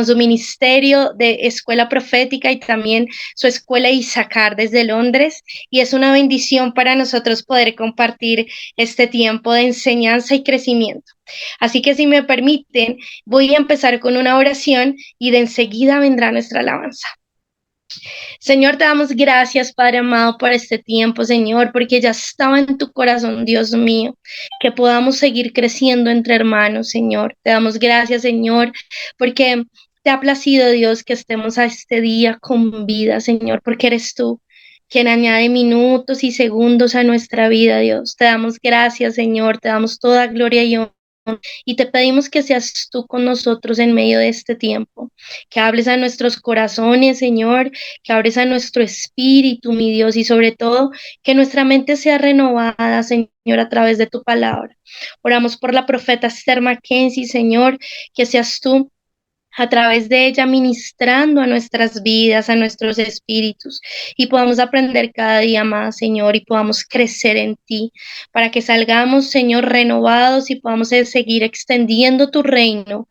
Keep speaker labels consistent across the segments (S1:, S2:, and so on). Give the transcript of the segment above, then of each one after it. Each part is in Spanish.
S1: con su ministerio de escuela profética y también su escuela Isaacar desde Londres. Y es una bendición para nosotros poder compartir este tiempo de enseñanza y crecimiento. Así que si me permiten, voy a empezar con una oración y de enseguida vendrá nuestra alabanza. Señor, te damos gracias, Padre amado, por este tiempo, Señor, porque ya estaba en tu corazón, Dios mío, que podamos seguir creciendo entre hermanos, Señor. Te damos gracias, Señor, porque te ha placido, Dios, que estemos a este día con vida, Señor, porque eres tú quien añade minutos y segundos a nuestra vida, Dios. Te damos gracias, Señor, te damos toda gloria y honra. Y te pedimos que seas tú con nosotros en medio de este tiempo, que hables a nuestros corazones, Señor, que hables a nuestro espíritu, mi Dios, y sobre todo que nuestra mente sea renovada, Señor, a través de tu palabra. Oramos por la profeta Esther Mackenzie, Señor, que seas tú a través de ella ministrando a nuestras vidas, a nuestros espíritus, y podamos aprender cada día más, Señor, y podamos crecer en ti, para que salgamos, Señor, renovados y podamos seguir extendiendo tu reino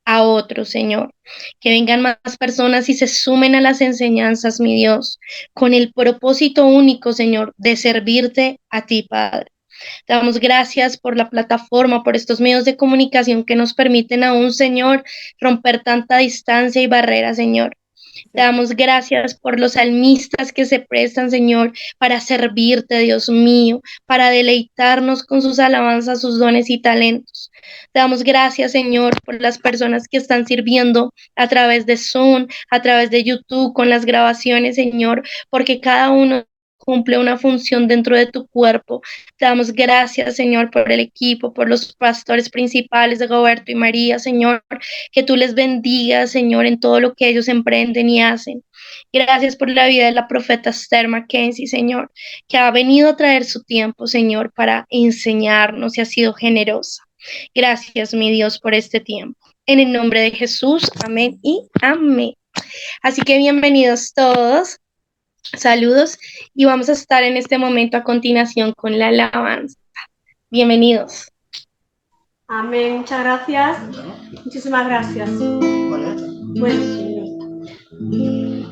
S1: a otros, Señor. Que vengan más personas y se sumen a las enseñanzas, mi Dios, con el propósito único, Señor, de servirte a ti, Padre. Te damos gracias por la plataforma, por estos medios de comunicación que nos permiten aún, Señor, romper tanta distancia y barrera, Señor. Te damos gracias por los salmistas que se prestan, Señor, para servirte, Dios mío, para deleitarnos con sus alabanzas, sus dones y talentos. Te damos gracias, Señor, por las personas que están sirviendo a través de Zoom, a través de YouTube, con las grabaciones, Señor, porque cada uno cumple una función dentro de tu cuerpo. Te damos gracias, Señor, por el equipo, por los pastores principales de Roberto y María, Señor, que tú les bendigas, Señor, en todo lo que ellos emprenden y hacen. Gracias por la vida de la profeta Esther Mackenzie, Señor, que ha venido a traer su tiempo, Señor, para enseñarnos y ha sido generosa. Gracias, mi Dios, por este tiempo. En el nombre de Jesús, amén y amén. Así que bienvenidos todos. Saludos y vamos a estar en este momento a continuación con la alabanza. Bienvenidos.
S2: Amén, muchas gracias. Muchísimas gracias. Bueno,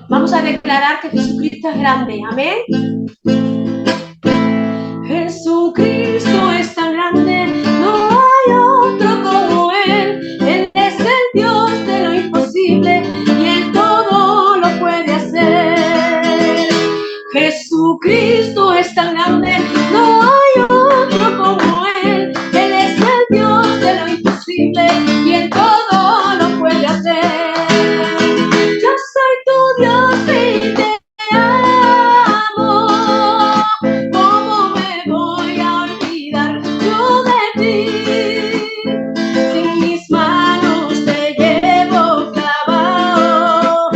S2: vamos a declarar que Jesucristo es grande. Amén. Jesucristo es tan grande, no hay otro como Él. Él es el Dios de lo imposible y Él todo lo puede hacer. Jesucristo es tan grande, no hay otro como Él. Él es el Dios de lo imposible y Él todo lo puede hacer. Yo soy tu Dios y te amo. ¿Cómo me voy a olvidar yo de ti? En mis manos te llevo clavado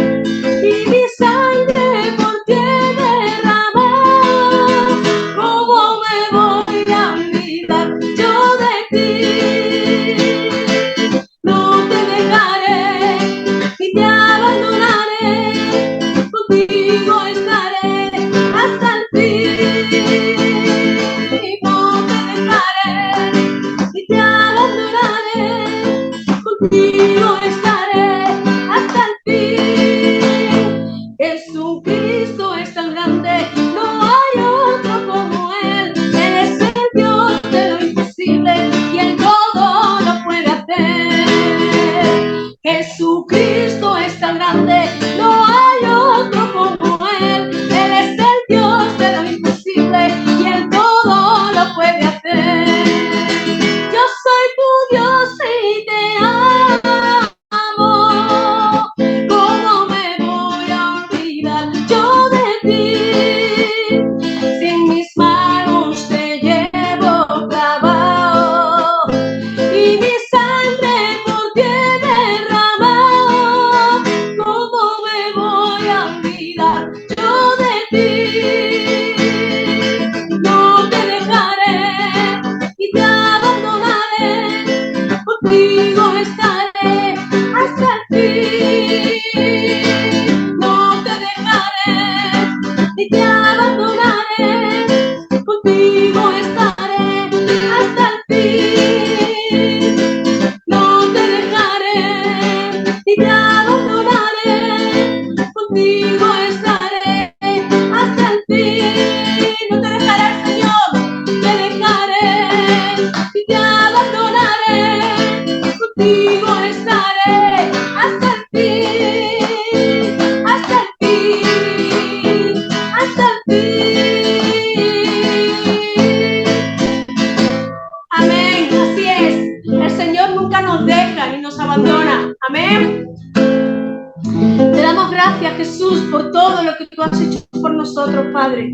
S2: y mi sangre por ti he derramado. ¿Cómo me voy a olvidar yo de ti? No te dejaré ni te abandonaré, contigo estaré hasta el fin. No te dejaré ni te abandonaré, contigo estaré hasta el fin. Jesucristo es tan grande, no hay otro como Él. Él es el Dios de lo imposible y Él todo lo puede hacer. Jesucristo es tan grande, no hay otro como Él. Él es el Dios de lo imposible y Él todo lo puede hacer. Yo soy tu Dios y te y te abandonaré, contigo estaré hasta el fin, hasta el fin, hasta el fin. Amén, así es. El Señor nunca nos deja ni nos abandona. Amén. Te damos gracias, Jesús, por todo lo que tú has hecho por nosotros, Padre.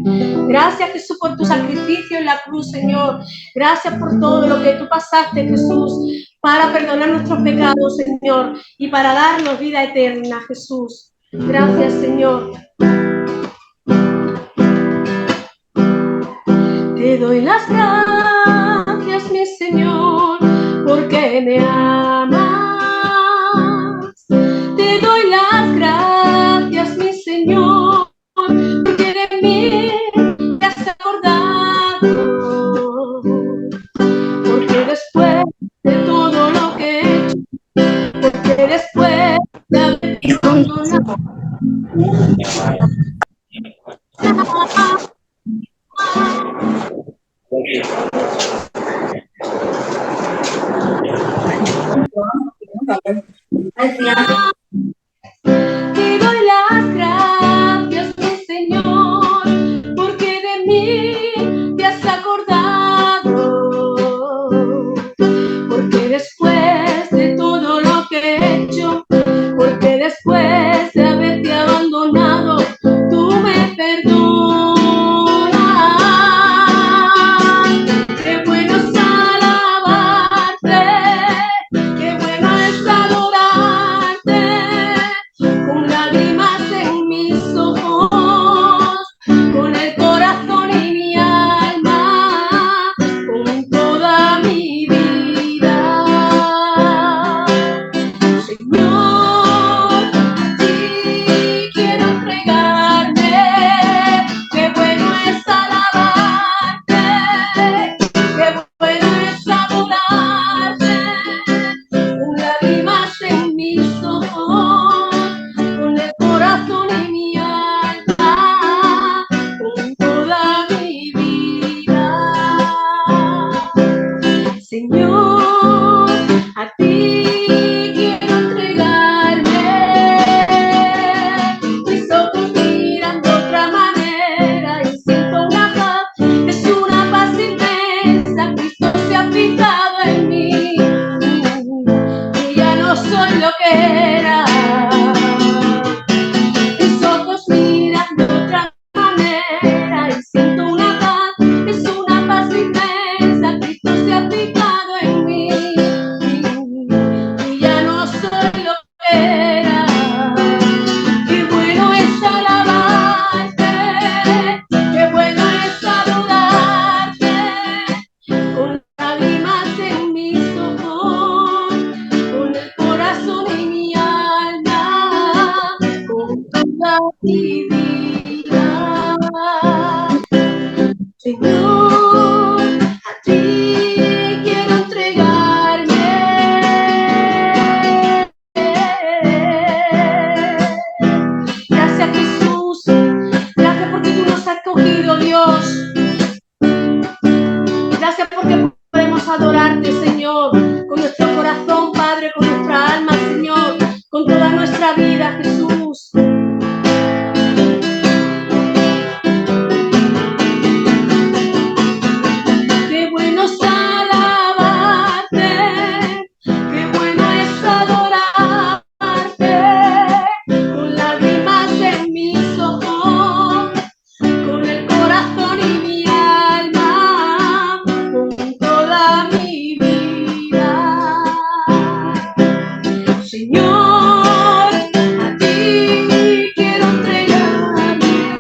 S2: Gracias, Jesús, por tu sacrificio en la cruz, Señor. Gracias por todo lo que tú pasaste, Jesús, para perdonar nuestros pecados, Señor, y para darnos vida eterna, Jesús. Gracias, Señor. Te doy las gracias, mi Señor, porque me amas. Te doy las gracias, mi Señor, porque de mí te has acordado. Porque después de todo lo que he hecho, porque después de haber abandonado, te doy las gracias, mi Señor, porque de mí te has acordado. Porque después de todo lo que he hecho, porque después de haberte abandonado, tú me perdonas. Qué bueno es alabarte, qué bueno es adorarte, con lágrimas en mis ojos, con el corazón y mi alma, con toda mi vida. Señor, a ti quiero entregarme, qué bueno es alabarte, qué bueno es adorarte, con lágrimas en mis ojos, con el corazón y mi alma, con toda mi vida. Señor, a ti quiero entregarme, mis ojos miran de otra manera y siento una paz, es una paz inmensa, Cristo se ha fijado en mí y ya no soy lo que era. Mis ojos miran de otra manera y siento una paz, es una paz inmensa, Cristo se ha fijado en mí y ya no soy lo que era. Qué bueno es alabarte, qué bueno es adorarte, con lágrimas en mis ojos, con el corazón y mi alma, con toda mi vida. Señor, a ti quiero entregarme. Gracias, Jesús. Gracias porque tú nos has escogido, Dios. Gracias porque podemos adorarte, Señor, con nuestro corazón, Padre, con nuestra alma, Señor, con toda nuestra vida, Jesús. Qué bueno es alabarte, qué bueno es adorarte, con lágrimas en mis ojos, con el corazón y mi alma, con toda mi vida. Señor, a ti quiero entregarme.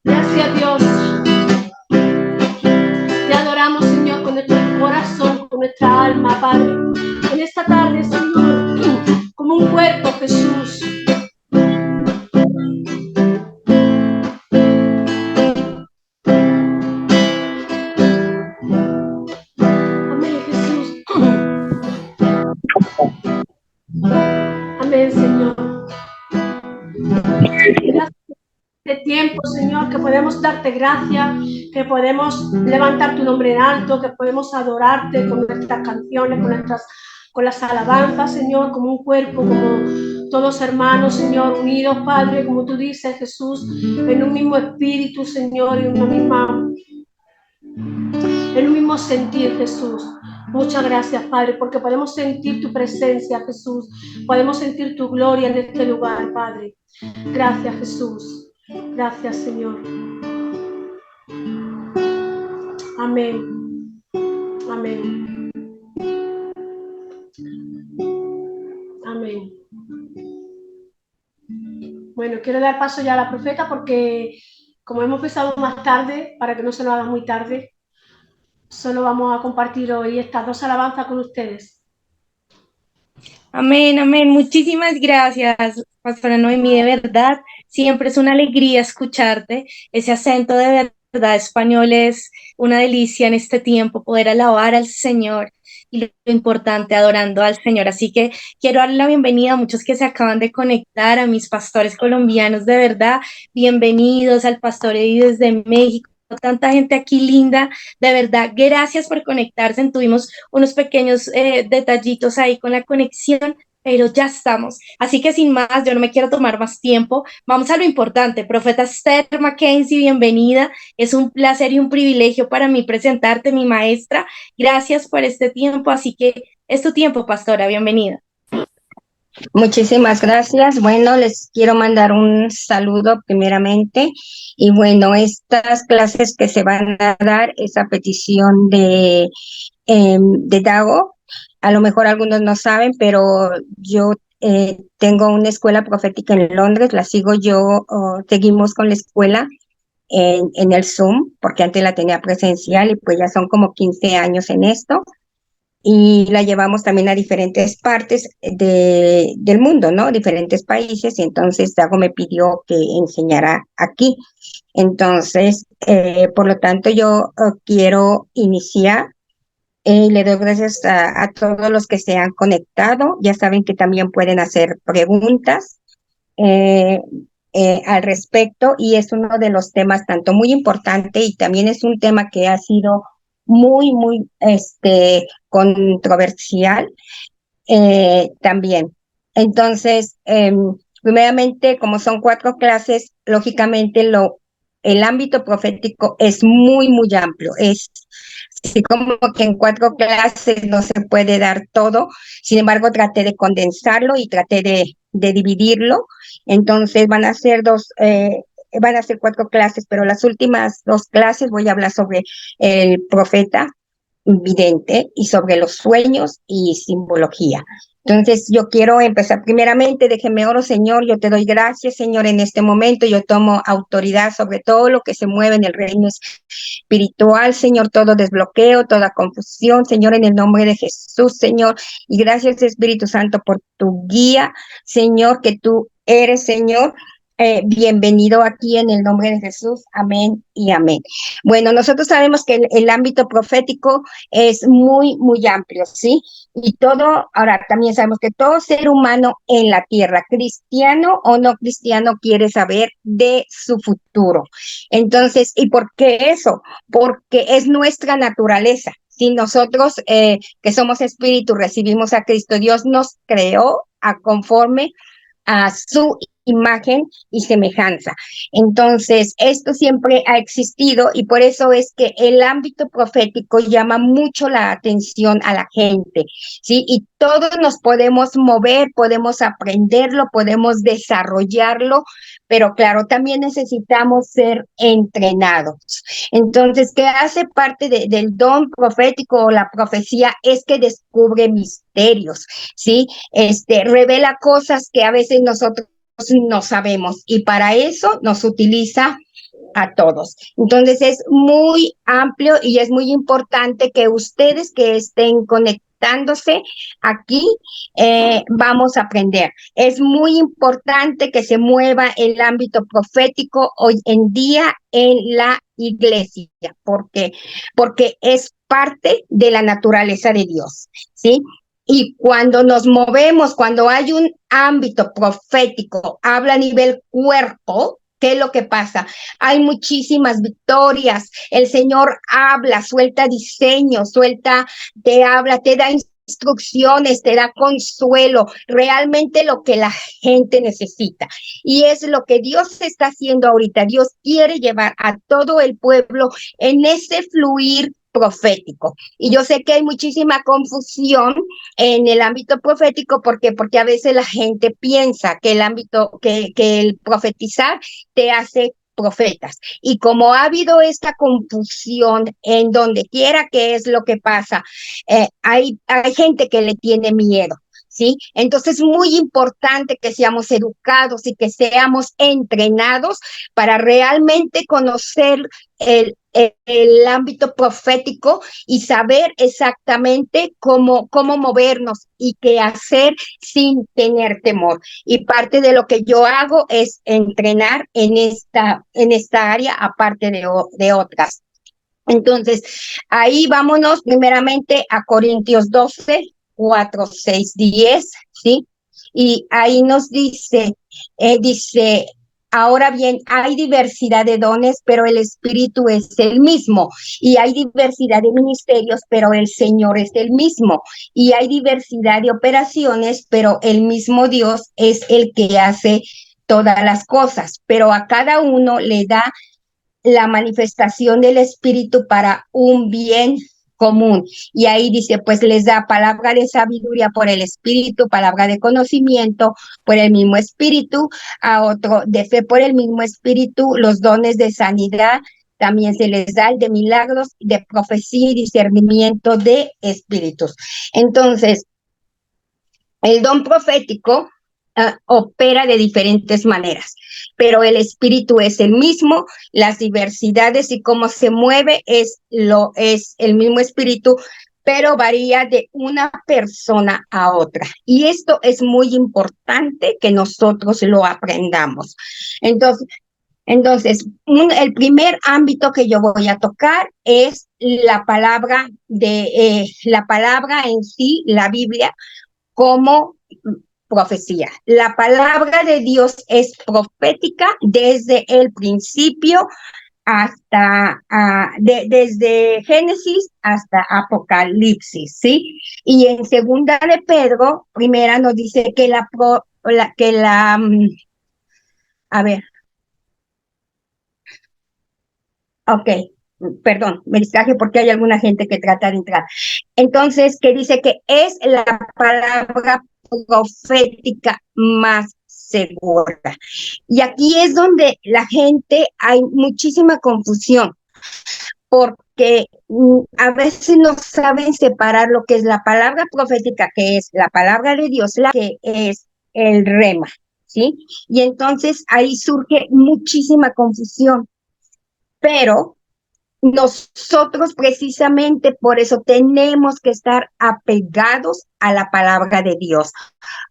S2: Gracias, Dios. Te adoramos, Señor, con nuestro corazón, con nuestra alma, Padre. En esta tarde, Señor, como un cuerpo, Jesús. Amén, Jesús. Amén, Señor. Gracias por este tiempo, Señor, Señor, que podemos darte gracias, que podemos levantar tu nombre en alto, que podemos adorarte con nuestras canciones, con las alabanzas, Señor, como un cuerpo, como todos hermanos, Señor, unidos, Padre, como tú dices, Jesús, en un mismo espíritu, Señor, en un mismo sentir, Jesús. Muchas gracias, Padre, porque podemos sentir tu presencia, Jesús. Podemos sentir tu gloria en este lugar, Padre. Gracias, Jesús. Gracias, Señor. Amén. Amén. Amén. Bueno, quiero dar paso ya a la profeta porque como hemos empezado más tarde, para que no se nos haga muy tarde, solo vamos a compartir hoy estas dos alabanzas con ustedes.
S1: Amén, amén. Muchísimas gracias, Pastora Noemí, de verdad. Siempre es una alegría escucharte. Ese acento de verdad español es una delicia en este tiempo, poder alabar al Señor y lo importante, adorando al Señor. Así que quiero darle la bienvenida a muchos que se acaban de conectar, a mis pastores colombianos, de verdad. Bienvenidos al pastor Eddie desde México. Tanta gente aquí linda, de verdad, gracias por conectarse. Tuvimos unos pequeños detallitos ahí con la conexión, pero ya estamos. Así que sin más, yo no me quiero tomar más tiempo. Vamos a lo importante. Profeta Esther Mackenzie, bienvenida. Es un placer y un privilegio para mí presentarte, mi maestra. Gracias por este tiempo. Así que es tu tiempo, pastora. Bienvenida.
S3: Muchísimas gracias. Bueno, les quiero mandar un saludo primeramente. Y bueno, estas clases que se van a dar es a petición de Dago. A lo mejor algunos no saben, pero yo tengo una escuela profética en Londres, la sigo yo, seguimos con la escuela en el Zoom, porque antes la tenía presencial y pues ya son como 15 años en esto. Y la llevamos también a diferentes partes del mundo, ¿no? Diferentes países, y entonces Dago me pidió que enseñara aquí. Entonces, por lo tanto, yo quiero iniciar. Le doy gracias a todos los que se han conectado. Ya saben que también pueden hacer preguntas eh, al respecto, y es uno de los temas tanto muy importante y también es un tema que ha sido muy controversial también. Entonces, primeramente, como son 4 clases, lógicamente el ámbito profético es muy amplio. Es así como que en 4 clases no se puede dar todo. Sin embargo, traté de condensarlo y traté de dividirlo. Entonces, van a ser 4 clases, pero las últimas 2 clases voy a hablar sobre el profeta vidente y sobre los sueños y simbología. Entonces, yo quiero empezar primeramente, déjeme oro, Señor, yo te doy gracias, Señor, en este momento. Yo tomo autoridad sobre todo lo que se mueve en el reino espiritual, Señor, todo desbloqueo, toda confusión, Señor, en el nombre de Jesús, Señor. Y gracias, Espíritu Santo, por tu guía, Señor, que tú eres, Señor. Bienvenido aquí en el nombre de Jesús. Amén y amén. Bueno, nosotros sabemos que el ámbito profético es muy amplio, ¿sí? Y ahora también sabemos que todo ser humano en la tierra, cristiano o no cristiano, quiere saber de su futuro. Entonces, ¿y por qué eso? Porque es nuestra naturaleza. Si nosotros que somos espíritu recibimos a Cristo, Dios nos creó conforme a su imagen y semejanza. Entonces, esto siempre ha existido y por eso es que el ámbito profético llama mucho la atención a la gente, ¿sí? Y todos nos podemos mover, podemos aprenderlo, podemos desarrollarlo, pero claro, también necesitamos ser entrenados. Entonces, ¿qué hace parte del don profético o la profecía? Es que descubre misterios, ¿sí? Revela cosas que a veces nosotros no sabemos, y para eso nos utiliza a todos. Entonces es muy amplio y es muy importante que ustedes que estén conectándose aquí vamos a aprender. Es muy importante que se mueva el ámbito profético hoy en día en la iglesia, porque es parte de la naturaleza de Dios, ¿sí? Y cuando nos movemos, cuando hay un ámbito profético, habla a nivel cuerpo, ¿Qué es lo que pasa? Hay muchísimas victorias. El Señor habla, suelta diseños, te habla, te da instrucciones, te da consuelo, realmente lo que la gente necesita. Y es lo que Dios está haciendo ahorita. Dios quiere llevar a todo el pueblo en ese fluir profético. Y yo sé que hay muchísima confusión en el ámbito profético, porque a veces la gente piensa que el profetizar te hace profetas. Y como ha habido esta confusión en donde quiera que es lo que pasa, hay gente que le tiene miedo. ¿Sí? Entonces es muy importante que seamos educados y que seamos entrenados para realmente conocer el ámbito profético y saber exactamente cómo movernos y qué hacer sin tener temor. Y parte de lo que yo hago es entrenar en esta área, aparte de otras. Entonces, ahí vámonos primeramente a Corintios 12, 4, 6, 10, ¿sí? Y ahí nos dice, ahora bien, hay diversidad de dones, pero el Espíritu es el mismo. Y hay diversidad de ministerios, pero el Señor es el mismo. Y hay diversidad de operaciones, pero el mismo Dios es el que hace todas las cosas. Pero a cada uno le da la manifestación del Espíritu para un bien común. Y ahí dice, pues les da palabra de sabiduría por el Espíritu, palabra de conocimiento por el mismo Espíritu, a otro de fe por el mismo Espíritu, los dones de sanidad, también se les da el de milagros, de profecía y discernimiento de espíritus. Entonces, el don profético opera de diferentes maneras, pero el espíritu es el mismo, las diversidades y cómo se mueve es el mismo espíritu, pero varía de una persona a otra. Y esto es muy importante que nosotros lo aprendamos. Entonces, el primer ámbito que yo voy a tocar es la palabra en sí, la Biblia, como profecía. La palabra de Dios es profética desde el principio desde Génesis hasta Apocalipsis, ¿sí? Y en segunda de Pedro, primera nos dice que a ver, ok, perdón, me distraje porque hay alguna gente que trata de entrar. Entonces, que dice que es la palabra profética más segura. Y aquí es donde la gente hay muchísima confusión, porque a veces no saben separar lo que es la palabra profética, que es la palabra de Dios, la que es el rema, ¿sí? Y entonces ahí surge muchísima confusión, pero nosotros precisamente por eso tenemos que estar apegados a la palabra de Dios.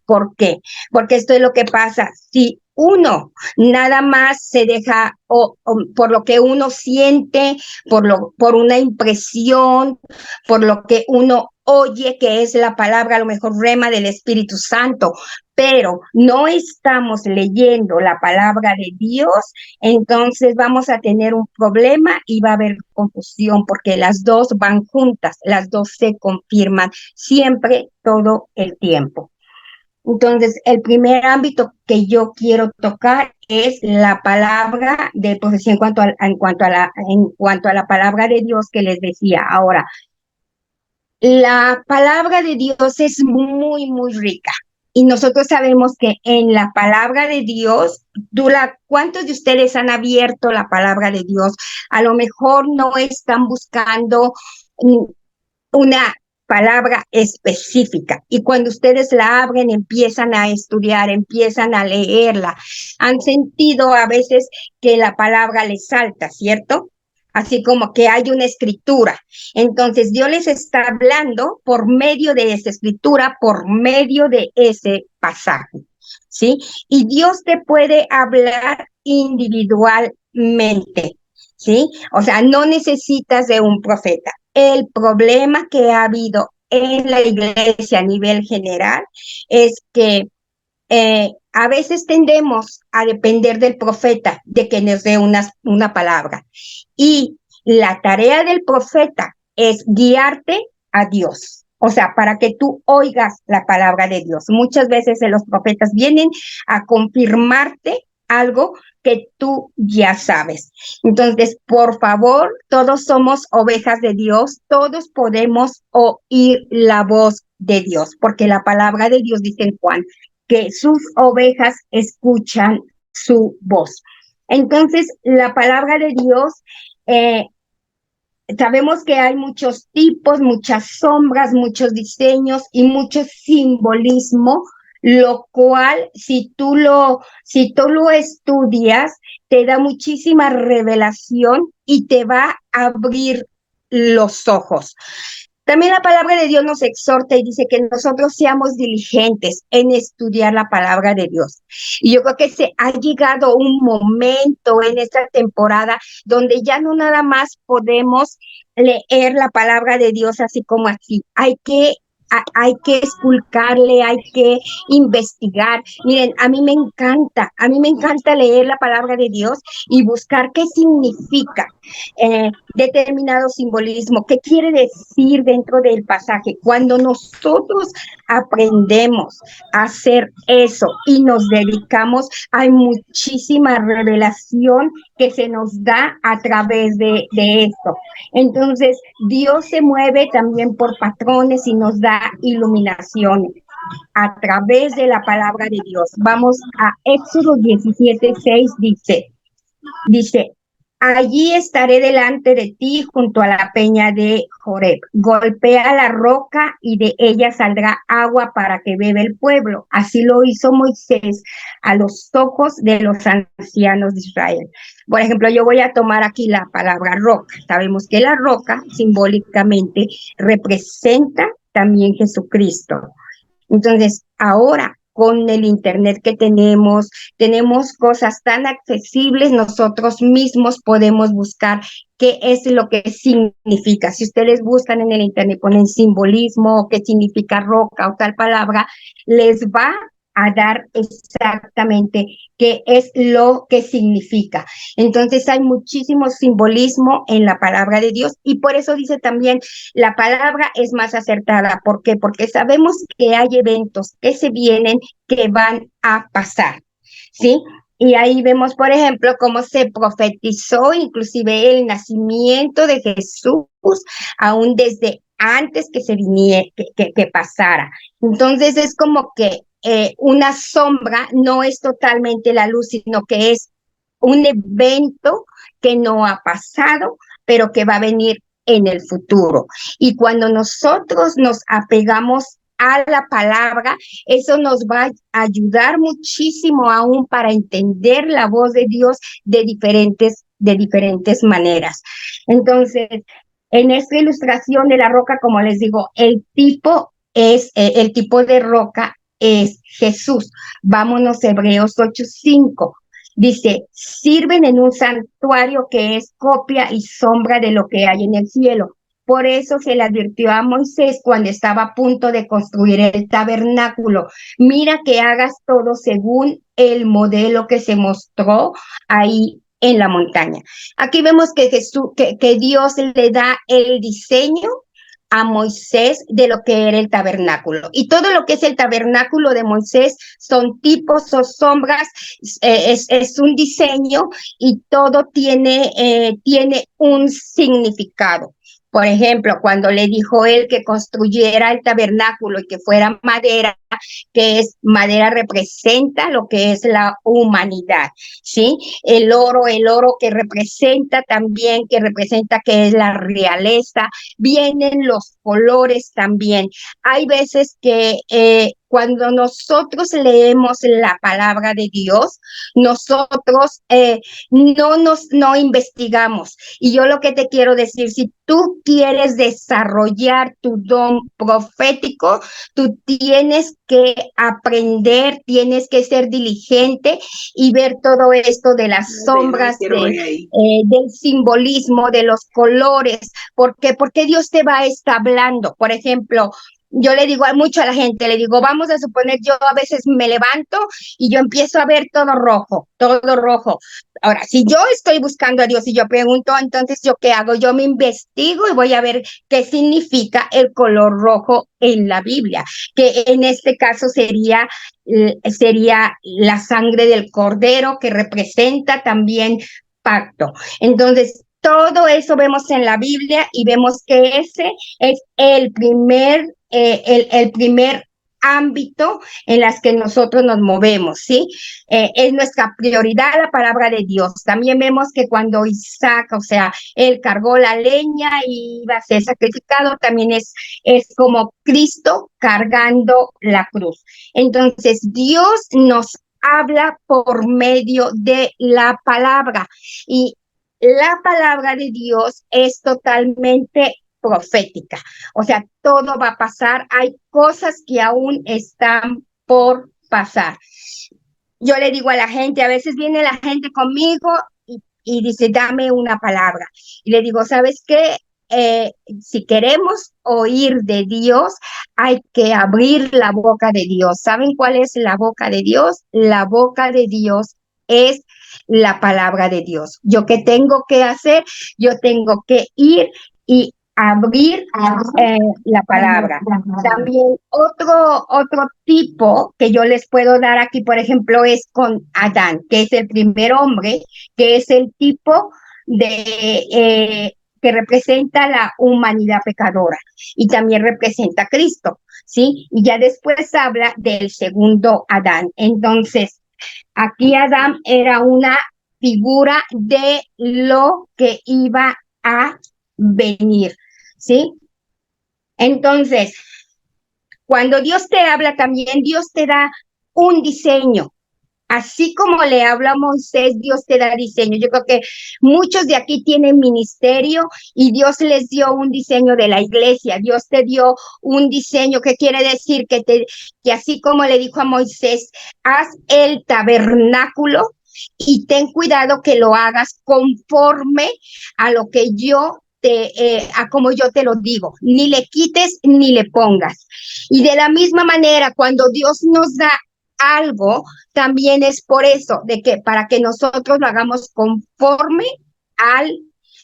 S3: ¿Por qué? Porque esto es lo que pasa. Si uno nada más se deja por lo que uno siente, por una impresión, por lo que uno oye que es la palabra, a lo mejor rema del Espíritu Santo, pero no estamos leyendo la palabra de Dios, entonces vamos a tener un problema y va a haber confusión, porque las dos van juntas, las dos se confirman siempre, todo el tiempo. Entonces, el primer ámbito que yo quiero tocar es la palabra de profecía en cuanto a la palabra de Dios que les decía. Ahora, la palabra de Dios es muy, muy rica. Y nosotros sabemos que en la palabra de Dios, ¿cuántos de ustedes han abierto la palabra de Dios? A lo mejor no están buscando una palabra específica. Y cuando ustedes la abren, empiezan a estudiar, empiezan a leerla. Han sentido a veces que la palabra les salta, ¿cierto? Así como que hay una escritura. Entonces, Dios les está hablando por medio de esa escritura, por medio de ese pasaje, ¿sí? Y Dios te puede hablar individualmente, ¿sí? O sea, no necesitas de un profeta. El problema que ha habido en la iglesia a nivel general es que a veces tendemos a depender del profeta, de que nos dé una palabra. Y la tarea del profeta es guiarte a Dios. O sea, para que tú oigas la palabra de Dios. Muchas veces los profetas vienen a confirmarte algo que tú ya sabes. Entonces, por favor, todos somos ovejas de Dios, todos podemos oír la voz de Dios, porque la palabra de Dios dice en Juan que sus ovejas escuchan su voz. Entonces, la palabra de Dios, sabemos que hay muchos tipos, muchas sombras, muchos diseños y mucho simbolismo, lo cual si tú lo estudias, te da muchísima revelación y te va a abrir los ojos. También la palabra de Dios nos exhorta y dice que nosotros seamos diligentes en estudiar la palabra de Dios. Y yo creo que se ha llegado un momento en esta temporada donde ya no nada más podemos leer la palabra de Dios así como así. Hay que esculcarle, hay que investigar. Miren, a mí me encanta leer la palabra de Dios y buscar qué significa determinado simbolismo, qué quiere decir dentro del pasaje. Cuando nosotros aprendemos a hacer eso y nos dedicamos, hay muchísima revelación que se nos da a través de esto. Entonces, Dios se mueve también por patrones y nos da iluminaciones a través de la palabra de Dios. Vamos a Éxodo 17:6, dice, allí estaré delante de ti junto a la peña de Joreb. Golpea la roca y de ella saldrá agua para que beba el pueblo. Así lo hizo Moisés a los ojos de los ancianos de Israel. Por ejemplo, yo voy a tomar aquí la palabra roca. Sabemos que la roca simbólicamente representa también Jesucristo. Entonces, ahora con el internet que tenemos cosas tan accesibles, nosotros mismos podemos buscar qué es lo que significa. Si ustedes buscan en el internet, ponen simbolismo, qué significa roca o tal palabra, les va a dar exactamente qué es lo que significa. Entonces hay muchísimo simbolismo en la palabra de Dios y por eso dice también la palabra es más acertada. ¿Por qué? Porque sabemos que hay eventos que se vienen que van a pasar, ¿sí? Y ahí vemos, por ejemplo, cómo se profetizó inclusive el nacimiento de Jesús, aún desde antes que se viniera, que pasara. Entonces es como que una sombra no es totalmente la luz, sino que es un evento que no ha pasado, pero que va a venir en el futuro. Y cuando nosotros nos apegamos a la palabra, eso nos va a ayudar muchísimo aún para entender la voz de Dios de diferentes maneras. Entonces, en esta ilustración de la roca, como les digo, el tipo de roca es Jesús. Vámonos a Hebreos 8:5. Dice, sirven en un santuario que es copia y sombra de lo que hay en el cielo. Por eso se le advirtió a Moisés cuando estaba a punto de construir el tabernáculo. Mira que hagas todo según el modelo que se mostró ahí en la montaña. Aquí vemos que Dios le da el diseño a Moisés de lo que era el tabernáculo. Y todo lo que es el tabernáculo de Moisés son tipos o sombras, es un diseño y todo tiene un significado. Por ejemplo, cuando le dijo él que construyera el tabernáculo y que fuera madera, que es madera representa lo que es la humanidad, ¿sí? El oro que representa también, que es la realeza, vienen los colores también. Hay veces que cuando nosotros leemos la palabra de Dios, nosotros no investigamos. Y yo lo que te quiero decir, si tú quieres desarrollar tu don profético, tú tienes que aprender, tienes que ser diligente y ver todo esto de las sombras, del simbolismo, de los colores. ¿Por qué? Porque Dios te va a estar hablando. Por ejemplo, yo le digo mucho a la gente, le digo, vamos a suponer, yo a veces me levanto y yo empiezo a ver todo rojo, todo rojo. Ahora, si yo estoy buscando a Dios y yo pregunto, entonces, ¿yo qué hago? Yo me investigo y voy a ver qué significa el color rojo en la Biblia, que en este caso sería la sangre del cordero, que representa también pacto. Entonces, todo eso vemos en la Biblia y vemos que ese es el primer ámbito en las que nosotros nos movemos, ¿sí? Es nuestra prioridad la palabra de Dios. También vemos que cuando Isaac, o sea, él cargó la leña y iba a ser sacrificado, también es como Cristo cargando la cruz. Entonces, Dios nos habla por medio de la palabra y la palabra de Dios es totalmente profética. O sea, todo va a pasar. Hay cosas que aún están por pasar. Yo le digo a la gente, a veces viene la gente conmigo y dice, dame una palabra. Y le digo, ¿sabes qué? Si queremos oír de Dios, hay que abrir la boca de Dios. ¿Saben cuál es la boca de Dios? La boca de Dios es la palabra de Dios. ¿Yo qué tengo que hacer? Yo tengo que ir y abrir la palabra. También otro tipo que yo les puedo dar aquí, por ejemplo, es con Adán, que es el primer hombre, que es el tipo que representa la humanidad pecadora y también representa a Cristo, ¿sí? Y ya después habla del segundo Adán. Entonces, aquí Adán era una figura de lo que iba a venir, ¿sí? Entonces, cuando Dios te habla también, Dios te da un diseño. Así como le habla a Moisés, Dios te da diseño. Yo creo que muchos de aquí tienen ministerio y Dios les dio un diseño de la iglesia. Dios te dio un diseño que quiere decir que así como le dijo a Moisés, haz el tabernáculo y ten cuidado que lo hagas conforme a lo que a como yo te lo digo, ni le quites ni le pongas. Y de la misma manera, cuando Dios nos da algo, también es por eso, de que para que nosotros lo hagamos conforme al,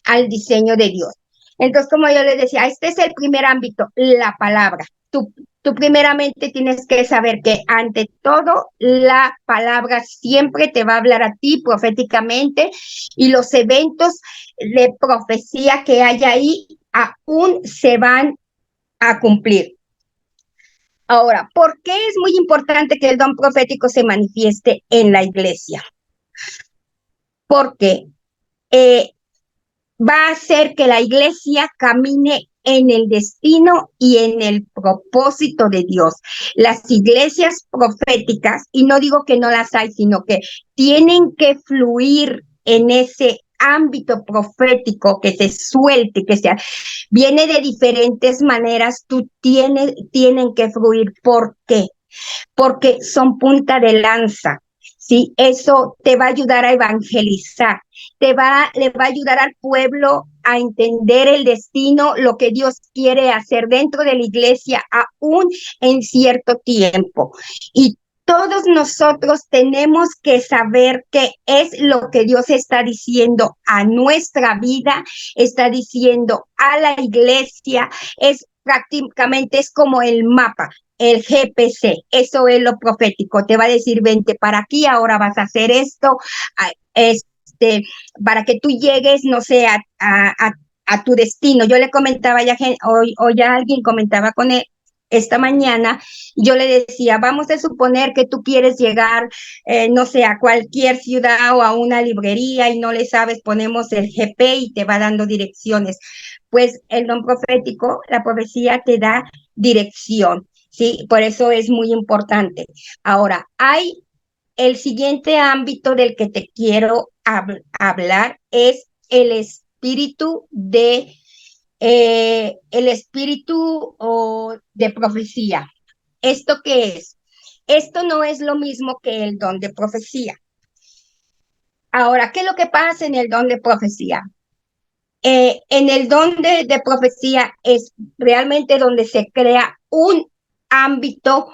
S3: al diseño de Dios. Entonces, como yo les decía, este es el primer ámbito, la palabra. Tú primeramente tienes que saber que ante todo la palabra siempre te va a hablar a ti proféticamente y los eventos de profecía que hay ahí aún se van a cumplir. Ahora, ¿por qué es muy importante que el don profético se manifieste en la iglesia? Porque va a hacer que la iglesia camine en el destino y en el propósito de Dios. Las iglesias proféticas, y no digo que no las hay, sino que tienen que fluir en ese ámbito profético, que se suelte, viene de diferentes maneras, tienen que fluir. ¿Por qué? Porque son punta de lanza. ¿Sí? Eso te va a ayudar a evangelizar, le va a ayudar al pueblo a entender el destino, lo que Dios quiere hacer dentro de la iglesia, aún en cierto tiempo. Y todos nosotros tenemos que saber qué es lo que Dios está diciendo a nuestra vida, está diciendo a la iglesia, prácticamente es como el mapa. El GPC, eso es lo profético, te va a decir, vente para aquí, ahora vas a hacer esto, para que tú llegues, no sé, a tu destino. Yo le comentaba ya, hoy ya alguien comentaba con él esta mañana, yo le decía, vamos a suponer que tú quieres llegar, no sé, a cualquier ciudad o a una librería y no le sabes, ponemos el GP y te va dando direcciones. Pues el don profético, la profecía te da dirección. Sí, por eso es muy importante. Ahora, hay el siguiente ámbito del que te quiero hablar es el espíritu de profecía. ¿Esto qué es? Esto no es lo mismo que el don de profecía. Ahora, ¿qué es lo que pasa en el don de profecía? en el don de profecía es realmente donde se crea un ámbito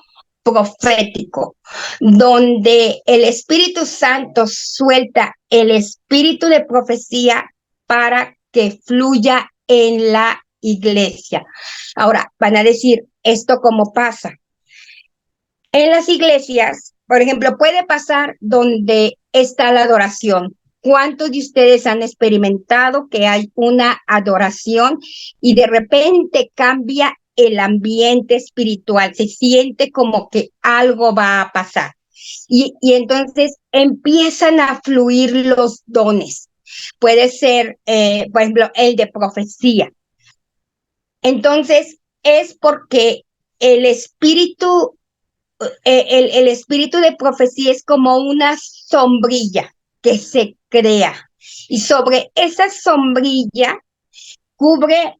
S3: profético, donde el Espíritu Santo suelta el espíritu de profecía para que fluya en la iglesia. Ahora, van a decir, ¿esto cómo pasa? En las iglesias, por ejemplo, puede pasar donde está la adoración. ¿Cuántos de ustedes han experimentado que hay una adoración y de repente cambia el ambiente espiritual? Se siente como que algo va a pasar. Y entonces empiezan a fluir los dones. Puede ser, por ejemplo, el de profecía. Entonces, es porque el espíritu el espíritu de profecía es como una sombrilla que se crea y sobre esa sombrilla cubre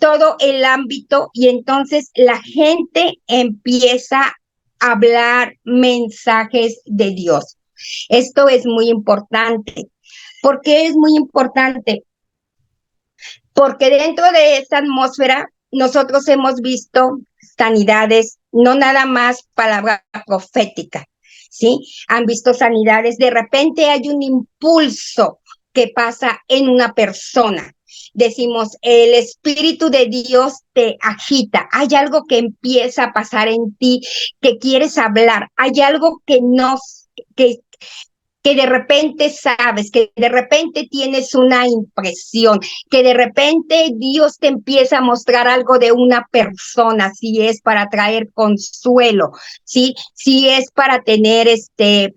S3: todo el ámbito y entonces la gente empieza a hablar mensajes de Dios. Esto es muy importante. ¿Por qué es muy importante? Porque dentro de esa atmósfera nosotros hemos visto sanidades, no nada más palabra profética, ¿sí? Han visto sanidades, de repente hay un impulso que pasa en una persona. Decimos, el Espíritu de Dios te agita, hay algo que empieza a pasar en ti, que quieres hablar, hay algo que no, que, que de repente sabes, que de repente tienes una impresión, que de repente Dios te empieza a mostrar algo de una persona, si es para traer consuelo, ¿sí? Si es para tener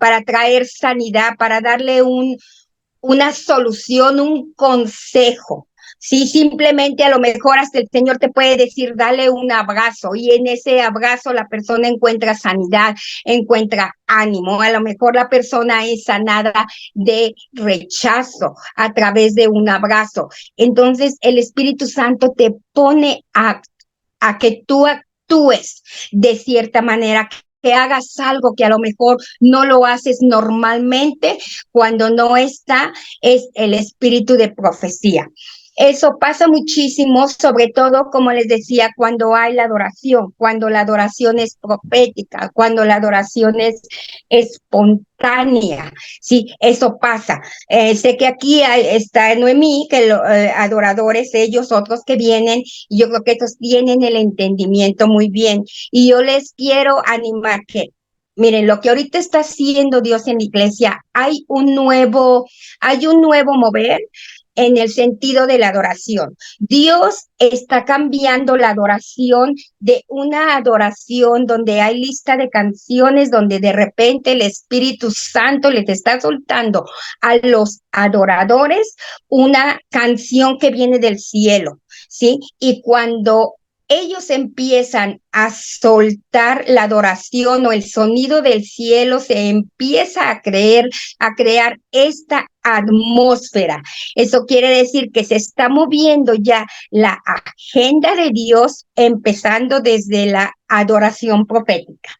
S3: para traer sanidad, para darle una solución, un consejo. Sí, simplemente a lo mejor hasta el Señor te puede decir, dale un abrazo y en ese abrazo la persona encuentra sanidad, encuentra ánimo. A lo mejor la persona es sanada de rechazo a través de un abrazo. Entonces el Espíritu Santo te pone a que tú actúes de cierta manera, que hagas algo que a lo mejor no lo haces normalmente cuando no está, es el espíritu de profecía. Eso pasa muchísimo, sobre todo, como les decía, cuando hay la adoración, cuando la adoración es profética, cuando la adoración es espontánea. Sí, eso pasa. Sé que aquí está Noemí, que adoradores, ellos, otros que vienen, y yo creo que estos tienen el entendimiento muy bien. Y yo les quiero animar que, miren, lo que ahorita está haciendo Dios en la iglesia, hay un nuevo mover en el sentido de la adoración. Dios está cambiando la adoración de una adoración donde hay lista de canciones, donde de repente el Espíritu Santo les está soltando a los adoradores una canción que viene del cielo, ¿sí? Y cuando ellos empiezan a soltar la adoración o el sonido del cielo, se empieza a crear esta atmósfera. Eso quiere decir que se está moviendo ya la agenda de Dios, empezando desde la adoración profética,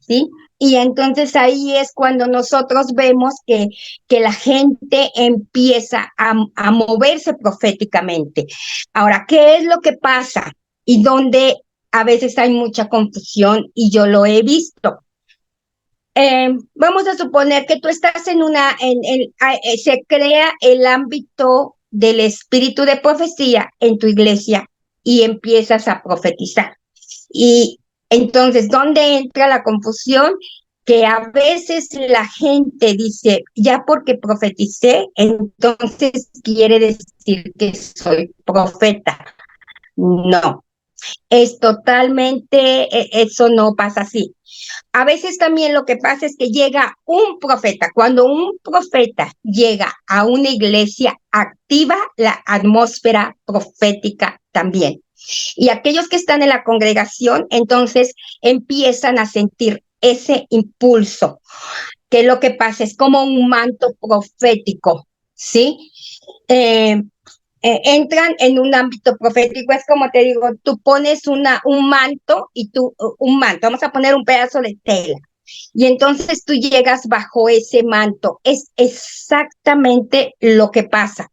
S3: ¿sí? Y entonces ahí es cuando nosotros vemos que la gente empieza a moverse proféticamente. Ahora, ¿qué es lo que pasa? Y donde a veces hay mucha confusión y yo lo he visto. Vamos a suponer que tú estás se crea el ámbito del espíritu de profecía en tu iglesia y empiezas a profetizar. Y entonces, ¿dónde entra la confusión? Que a veces la gente dice, ya porque profeticé, entonces quiere decir que soy profeta. No, es totalmente, eso no pasa así. A veces también lo que pasa es que llega un profeta. Cuando un profeta llega a una iglesia, activa la atmósfera profética también. Y aquellos que están en la congregación, entonces empiezan a sentir ese impulso, que lo que pasa es como un manto profético, ¿sí? Entran en un ámbito profético, es como te digo, tú pones un manto vamos a poner un pedazo de tela, y entonces tú llegas bajo ese manto, es exactamente lo que pasa.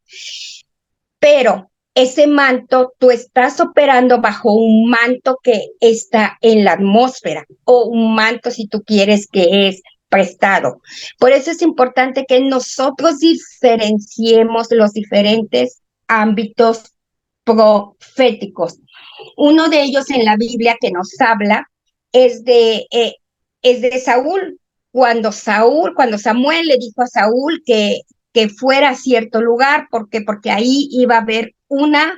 S3: pero ese manto, tú estás operando bajo un manto que está en la atmósfera o un manto, si tú quieres, que es prestado. Por eso es importante que nosotros diferenciemos los diferentes ámbitos proféticos. Uno de ellos en la Biblia que nos habla es de Saúl. Cuando Samuel le dijo a Saúl que fuera a cierto lugar, porque ahí iba a haber una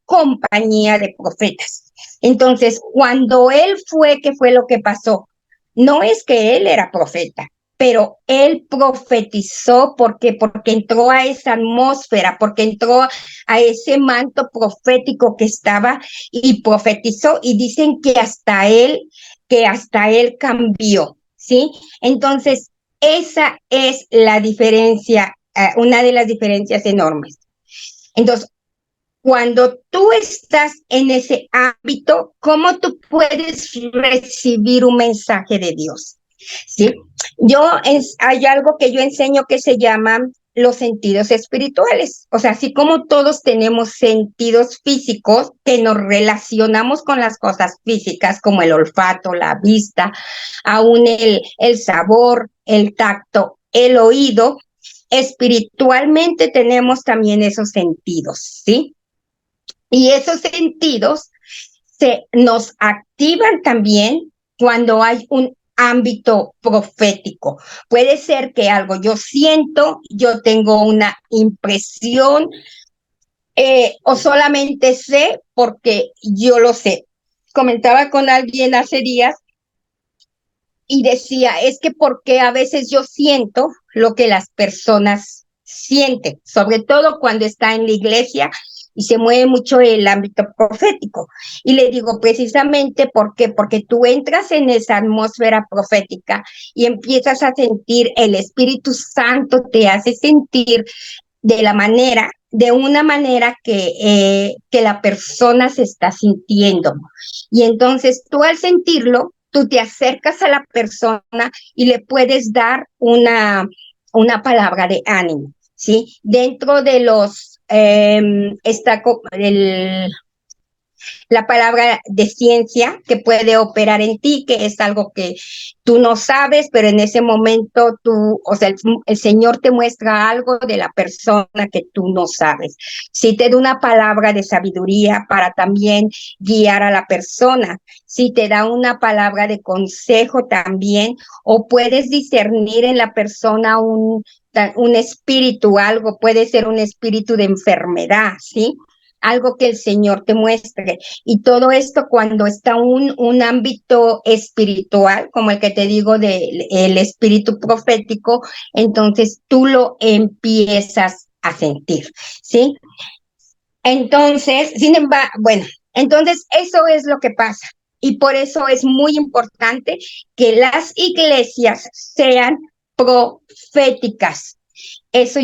S3: compañía de profetas. Entonces, cuando él fue, ¿qué fue lo que pasó? No es que él era profeta, pero él profetizó porque entró a esa atmósfera, porque entró a ese manto profético que estaba y profetizó, y dicen que hasta él cambió, ¿sí? Entonces, esa es la diferencia, una de las diferencias enormes. Entonces, cuando tú estás en ese ámbito, ¿cómo tú puedes recibir un mensaje de Dios? ¿Sí? Hay algo que yo enseño que se llama los sentidos espirituales. O sea, así como todos tenemos sentidos físicos que nos relacionamos con las cosas físicas, como el olfato, la vista, aún el sabor, el tacto, el oído, espiritualmente tenemos también esos sentidos, ¿sí? Y esos sentidos nos activan también cuando hay un ámbito profético. Puede ser que algo yo siento, yo tengo una impresión, o solamente sé porque yo lo sé. Comentaba con alguien hace días y decía, es que porque a veces yo siento lo que las personas sienten, sobre todo cuando está en la iglesia y se mueve mucho el ámbito profético. Y le digo, precisamente, ¿por qué? Porque tú entras en esa atmósfera profética y empiezas a sentir, el Espíritu Santo te hace sentir de una manera que la persona se está sintiendo. Y entonces tú al sentirlo, tú te acercas a la persona y le puedes dar una palabra de ánimo, ¿sí? Dentro de está la palabra de ciencia que puede operar en ti, que es algo que tú no sabes, pero en ese momento o sea, el Señor te muestra algo de la persona que tú no sabes. Si te da una palabra de sabiduría para también guiar a la persona, si te da una palabra de consejo también, o puedes discernir en la persona un espíritu, algo, puede ser un espíritu de enfermedad, ¿sí? Algo que el Señor te muestre. Y todo esto cuando está un ámbito espiritual, como el que te digo del espíritu profético, entonces tú lo empiezas a sentir, ¿sí? Entonces, sin embargo, bueno, entonces eso es lo que pasa. Y por eso es muy importante que las iglesias sean proféticas. Eso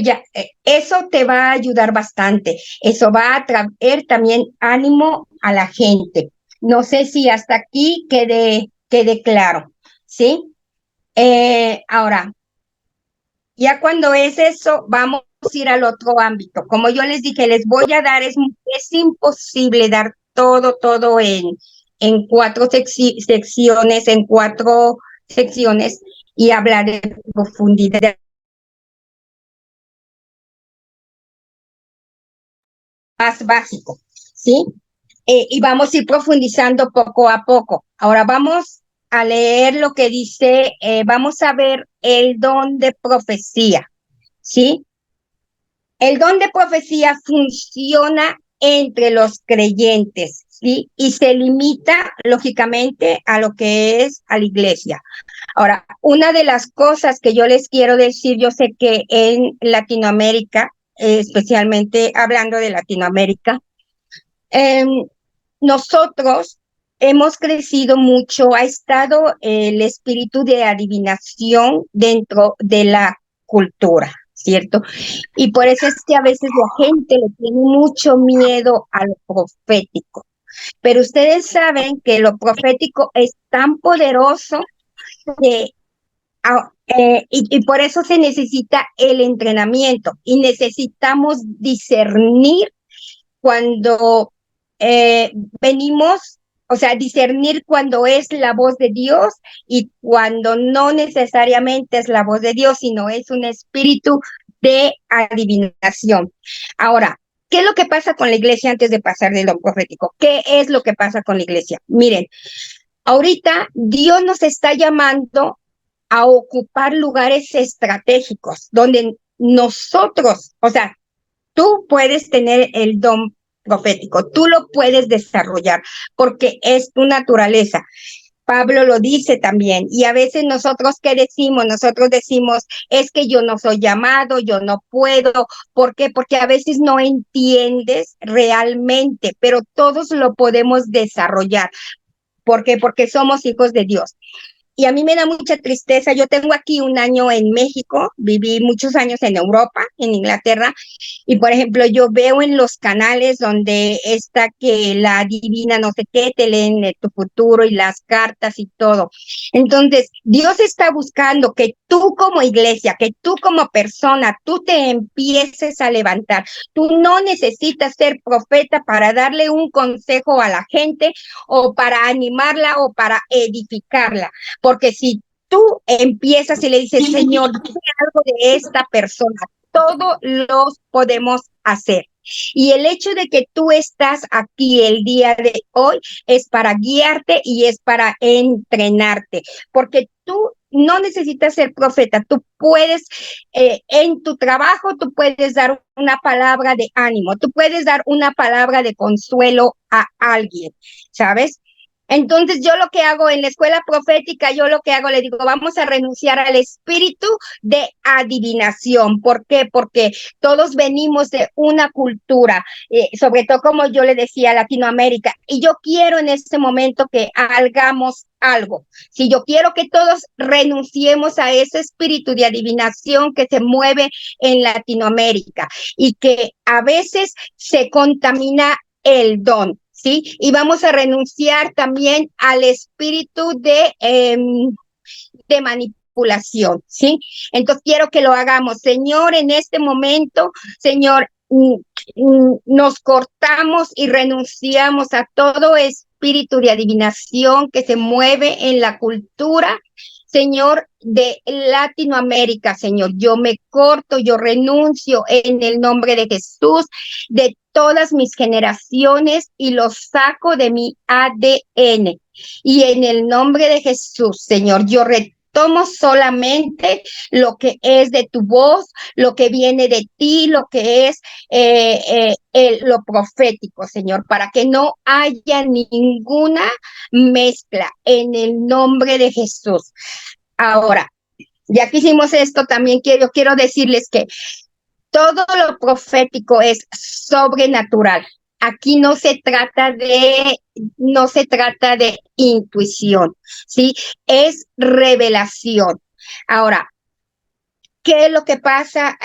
S3: te va a ayudar bastante. Eso va a traer también ánimo a la gente. No sé si hasta aquí quede claro, ¿sí? Ahora, ya cuando es eso, vamos a ir al otro ámbito. Como yo les dije, les voy a dar, es imposible dar todo en cuatro secciones y hablar de profundidad más básico, ¿sí? Y vamos a ir profundizando poco a poco. Ahora vamos a leer lo que dice, vamos a ver el don de profecía, ¿sí? El don de profecía funciona entre los creyentes, ¿sí? Y se limita, lógicamente, a lo que es a la iglesia. Ahora, una de las cosas que yo les quiero decir, yo sé que en Latinoamérica, especialmente hablando de Latinoamérica, eh, nosotros hemos crecido mucho, ha estado el espíritu de adivinación dentro de la cultura, ¿cierto? Y por eso es que a veces la gente le tiene mucho miedo a lo profético. Pero ustedes saben que lo profético es tan poderoso que Y por eso se necesita el entrenamiento y necesitamos discernir cuando eh, venimos, o sea, discernir cuando es la voz de Dios y cuando no necesariamente es la voz de Dios, sino es un espíritu de adivinación. Ahora, ¿qué es lo que pasa con la iglesia antes de pasar del don profético? ¿Qué es lo que pasa con la iglesia? Miren, ahorita Dios nos está llamando a ocupar lugares estratégicos donde nosotros, o sea, tú puedes tener el don profético, tú lo puedes desarrollar porque es tu naturaleza. Pablo lo dice también, y a veces nosotros, ¿qué decimos? Nosotros decimos, es que yo no soy llamado, yo no puedo. ¿Por qué? Porque a veces no entiendes realmente, pero todos lo podemos desarrollar. ¿Por qué? Porque somos hijos de Dios. Y a mí me da mucha tristeza. Yo tengo aquí un año en México, viví muchos años en Europa, en Inglaterra, y por ejemplo, yo veo en los canales donde está que la adivina no sé qué, te leen tu futuro y las cartas y todo. Entonces, Dios está buscando que tú como iglesia, que tú como persona, tú te empieces a levantar. Tú no necesitas ser profeta para darle un consejo a la gente o para animarla o para edificarla. Porque si tú empiezas y le dices, Señor, dime algo de esta persona, todos los podemos hacer. Y el hecho de que tú estás aquí el día de hoy es para guiarte y es para entrenarte, porque tú no necesitas ser profeta, tú puedes, en tu trabajo, tú puedes dar una palabra de ánimo, tú puedes dar una palabra de consuelo a alguien, ¿sabes? Entonces yo lo que hago en la escuela profética, yo lo que hago, le digo, vamos a renunciar al espíritu de adivinación. ¿Por qué? Porque todos venimos de una cultura, sobre todo como yo le decía, Latinoamérica, y yo quiero en este momento que hagamos algo. Si yo quiero que todos renunciemos a ese espíritu de adivinación que se mueve en Latinoamérica y que a veces se contamina el don. ¿Sí? Y vamos a renunciar también al espíritu de manipulación, ¿sí? Entonces quiero que lo hagamos. Señor, en este momento, Señor, nos cortamos y renunciamos a todo espíritu de adivinación que se mueve en la cultura, Señor, de Latinoamérica, Señor. Yo me corto, yo renuncio en el nombre de Jesús de todas mis generaciones y los saco de mi ADN. Y en el nombre de Jesús, Señor, yo retomo solamente lo que es de tu voz, lo que viene de ti, lo que es lo profético, Señor, para que no haya ninguna mezcla en el nombre de Jesús. Ahora, ya que hicimos esto, también quiero decirles que todo lo profético es sobrenatural. Aquí no se trata de intuición, ¿sí? Es revelación. Ahora, ¿qué es lo que pasa?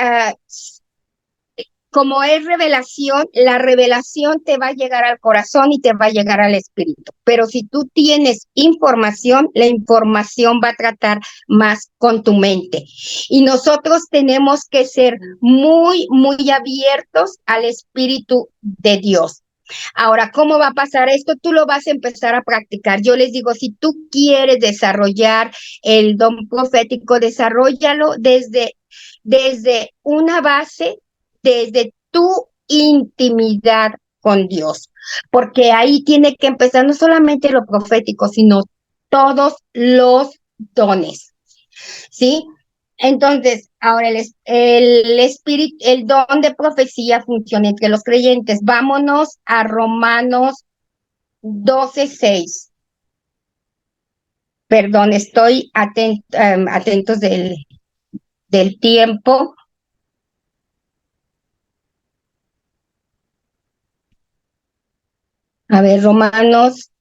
S3: Como es revelación, la revelación te va a llegar al corazón y te va a llegar al espíritu. Pero si tú tienes información, la información va a tratar más con tu mente. Y nosotros tenemos que ser muy, muy abiertos al espíritu de Dios. Ahora, ¿cómo va a pasar esto? Tú lo vas a empezar a practicar. Yo les digo, si tú quieres desarrollar el don profético, desarrollalo desde una base, desde tu intimidad con Dios, porque ahí tiene que empezar no solamente lo profético, sino todos los dones, ¿sí? Entonces, ahora el espíritu, el don de profecía funciona entre los creyentes. Vámonos a Romanos 12:6. Perdón, estoy atentos del tiempo. A ver, Romanos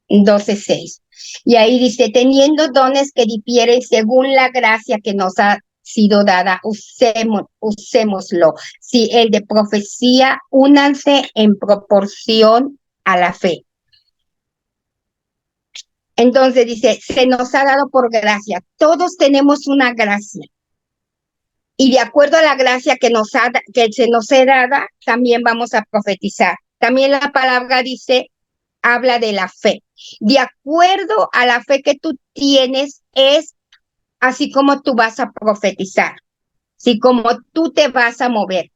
S3: 12:6. Y ahí dice, teniendo dones que difieren según la gracia que nos ha sido dada, usémoslo. Si el de profecía, únanse en proporción a la fe. Entonces dice, se nos ha dado por gracia. Todos tenemos una gracia. Y de acuerdo a la gracia que se nos es dada, también vamos a profetizar. También la palabra dice, habla de la fe. De acuerdo a la fe que tú tienes, es así como tú vas a profetizar, así como tú te vas a mover.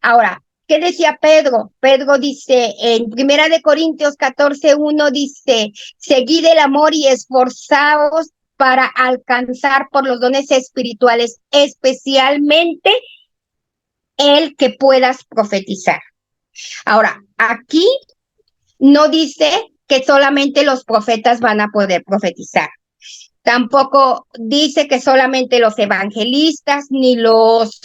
S3: Ahora, ¿qué decía Pedro? Pedro dice en 1 Corintios 14:1, dice, seguid el amor y esforzaos para alcanzar por los dones espirituales, especialmente el que puedas profetizar. Ahora, aquí no dice que solamente los profetas van a poder profetizar. Tampoco dice que solamente los evangelistas, ni los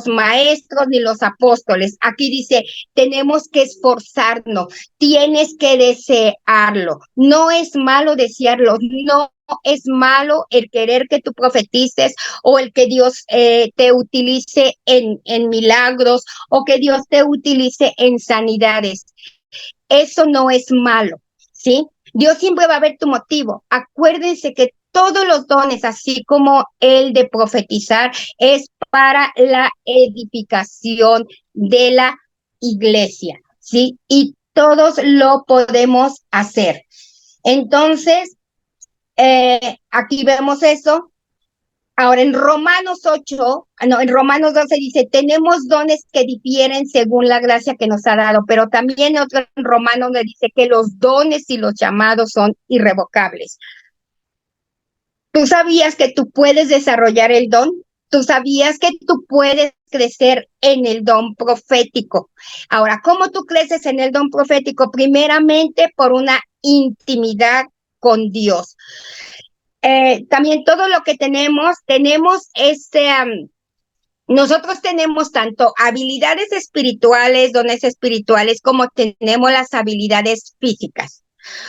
S3: maestros, ni los apóstoles. Aquí dice, tenemos que esforzarnos, tienes que desearlo. No es malo desearlo, no es malo el querer que tú profetices o el que Dios te utilice en milagros o que Dios te utilice en sanidades. Eso no es malo, ¿sí? Dios siempre va a ver tu motivo. Acuérdense que todos los dones, así como el de profetizar, es para la edificación de la iglesia, ¿sí? Y todos lo podemos hacer. Entonces, aquí vemos eso. Ahora, en Romanos 12 dice, tenemos dones que difieren según la gracia que nos ha dado, pero también otro en Romanos le dice que los dones y los llamados son irrevocables. ¿Tú sabías que tú puedes desarrollar el don? ¿Tú sabías que tú puedes crecer en el don profético? Ahora, ¿cómo tú creces en el don profético? Primeramente, por una intimidad con Dios. También todo lo que tenemos nosotros tenemos tanto habilidades espirituales, dones espirituales, como tenemos las habilidades físicas.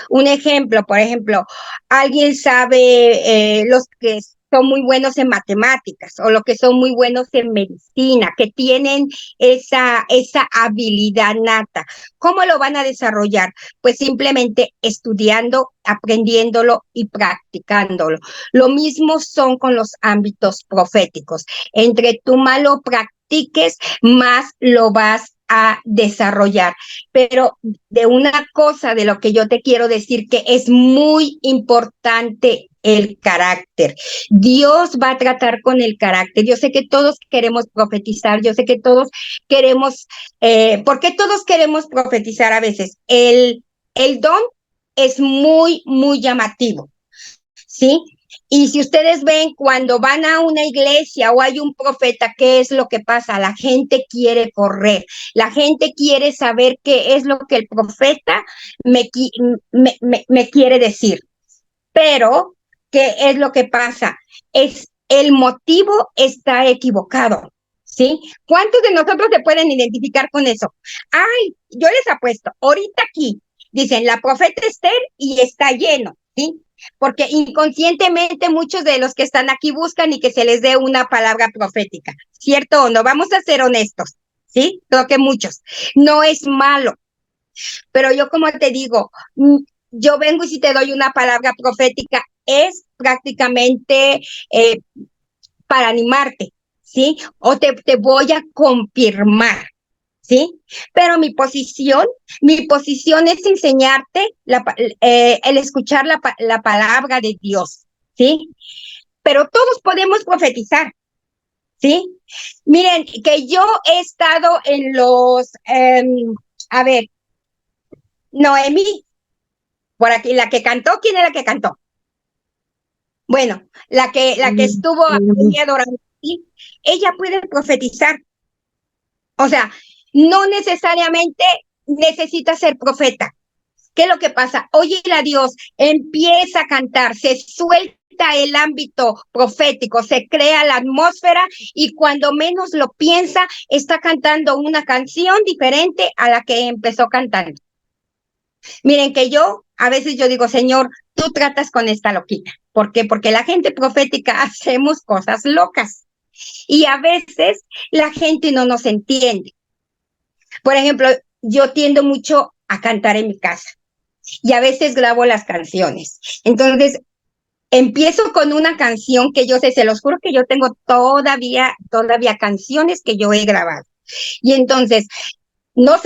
S3: Un ejemplo, por ejemplo, alguien sabe los que son muy buenos en matemáticas o los que son muy buenos en medicina, que tienen esa habilidad nata. ¿Cómo lo van a desarrollar? Pues simplemente estudiando, aprendiéndolo y practicándolo. Lo mismo son con los ámbitos proféticos. Entre tú más lo practiques, más lo vas a desarrollar. Pero de una cosa de lo que yo te quiero decir que es muy importante el carácter. Dios va a tratar con el carácter. Yo sé que todos queremos profetizar, yo sé que todos queremos, ¿por qué todos queremos profetizar a veces? El don es muy, muy llamativo, ¿sí? Y si ustedes ven cuando van a una iglesia o hay un profeta, ¿qué es lo que pasa? La gente quiere correr, la gente quiere saber qué es lo que el profeta me quiere decir. Pero, ¿qué es lo que pasa? El motivo está equivocado, ¿sí? ¿Cuántos de nosotros se pueden identificar con eso? Ay, yo les apuesto, ahorita aquí, dicen, la profeta Esther y está lleno, ¿sí? Porque inconscientemente muchos de los que están aquí buscan y que se les dé una palabra profética, ¿cierto o no? Vamos a ser honestos, ¿sí? Creo que muchos. No es malo, pero yo como te digo, yo vengo y si te doy una palabra profética, es prácticamente para animarte, ¿sí? O te voy a confirmar, ¿sí? Pero mi posición es enseñarte el escuchar la palabra de Dios, ¿sí? Pero todos podemos profetizar, ¿sí? Miren, que yo he estado en a ver, Noemí, por aquí, la que cantó, ¿quién era la que cantó? Bueno, la que estuvo aquí adorando, ¿sí? Ella puede profetizar. O sea, no necesariamente necesita ser profeta. ¿Qué es lo que pasa? Óyela a Dios, empieza a cantar, se suelta el ámbito profético, se crea la atmósfera y cuando menos lo piensa, está cantando una canción diferente a la que empezó cantando. Miren que a veces yo digo, Señor, tú tratas con esta loquita. ¿Por qué? Porque la gente profética hacemos cosas locas y a veces la gente no nos entiende. Por ejemplo, yo tiendo mucho a cantar en mi casa, y a veces grabo las canciones. Entonces, empiezo con una canción que yo sé, se los juro que yo tengo todavía canciones que yo he grabado. Y entonces, no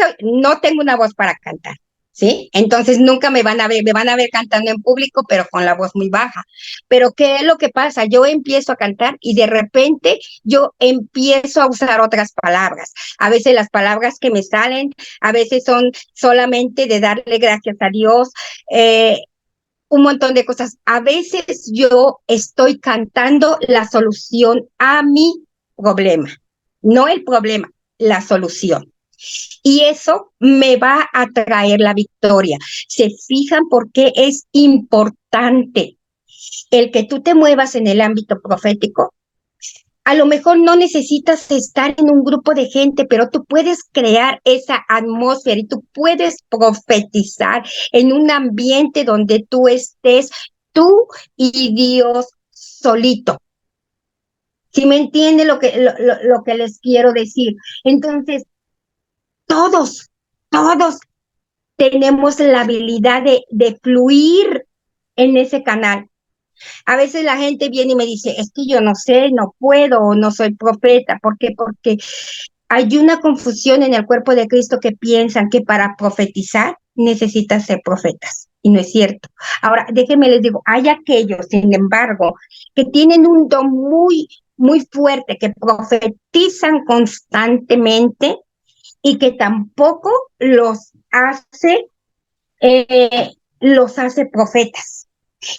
S3: tengo una voz para cantar, ¿sí? Entonces nunca me van a ver cantando en público, pero con la voz muy baja. Pero ¿qué es lo que pasa? Yo empiezo a cantar y de repente yo empiezo a usar otras palabras. A veces las palabras que me salen, a veces son solamente de darle gracias a Dios, un montón de cosas. A veces yo estoy cantando la solución a mi problema, no el problema, la solución. Y eso me va a traer la victoria. ¿Se fijan por qué es importante el que tú te muevas en el ámbito profético? A lo mejor no necesitas estar en un grupo de gente, pero tú puedes crear esa atmósfera y tú puedes profetizar en un ambiente donde tú estés tú y Dios solito. ¿Sí me entiende lo que les quiero decir? Entonces, todos tenemos la habilidad de fluir en ese canal. A veces la gente viene y me dice, es que yo no sé, no puedo, no soy profeta. ¿Por qué? Porque hay una confusión en el cuerpo de Cristo que piensan que para profetizar necesitan ser profetas. Y no es cierto. Ahora, déjenme les digo, hay aquellos, sin embargo, que tienen un don muy fuerte, que profetizan constantemente y que tampoco los hace profetas.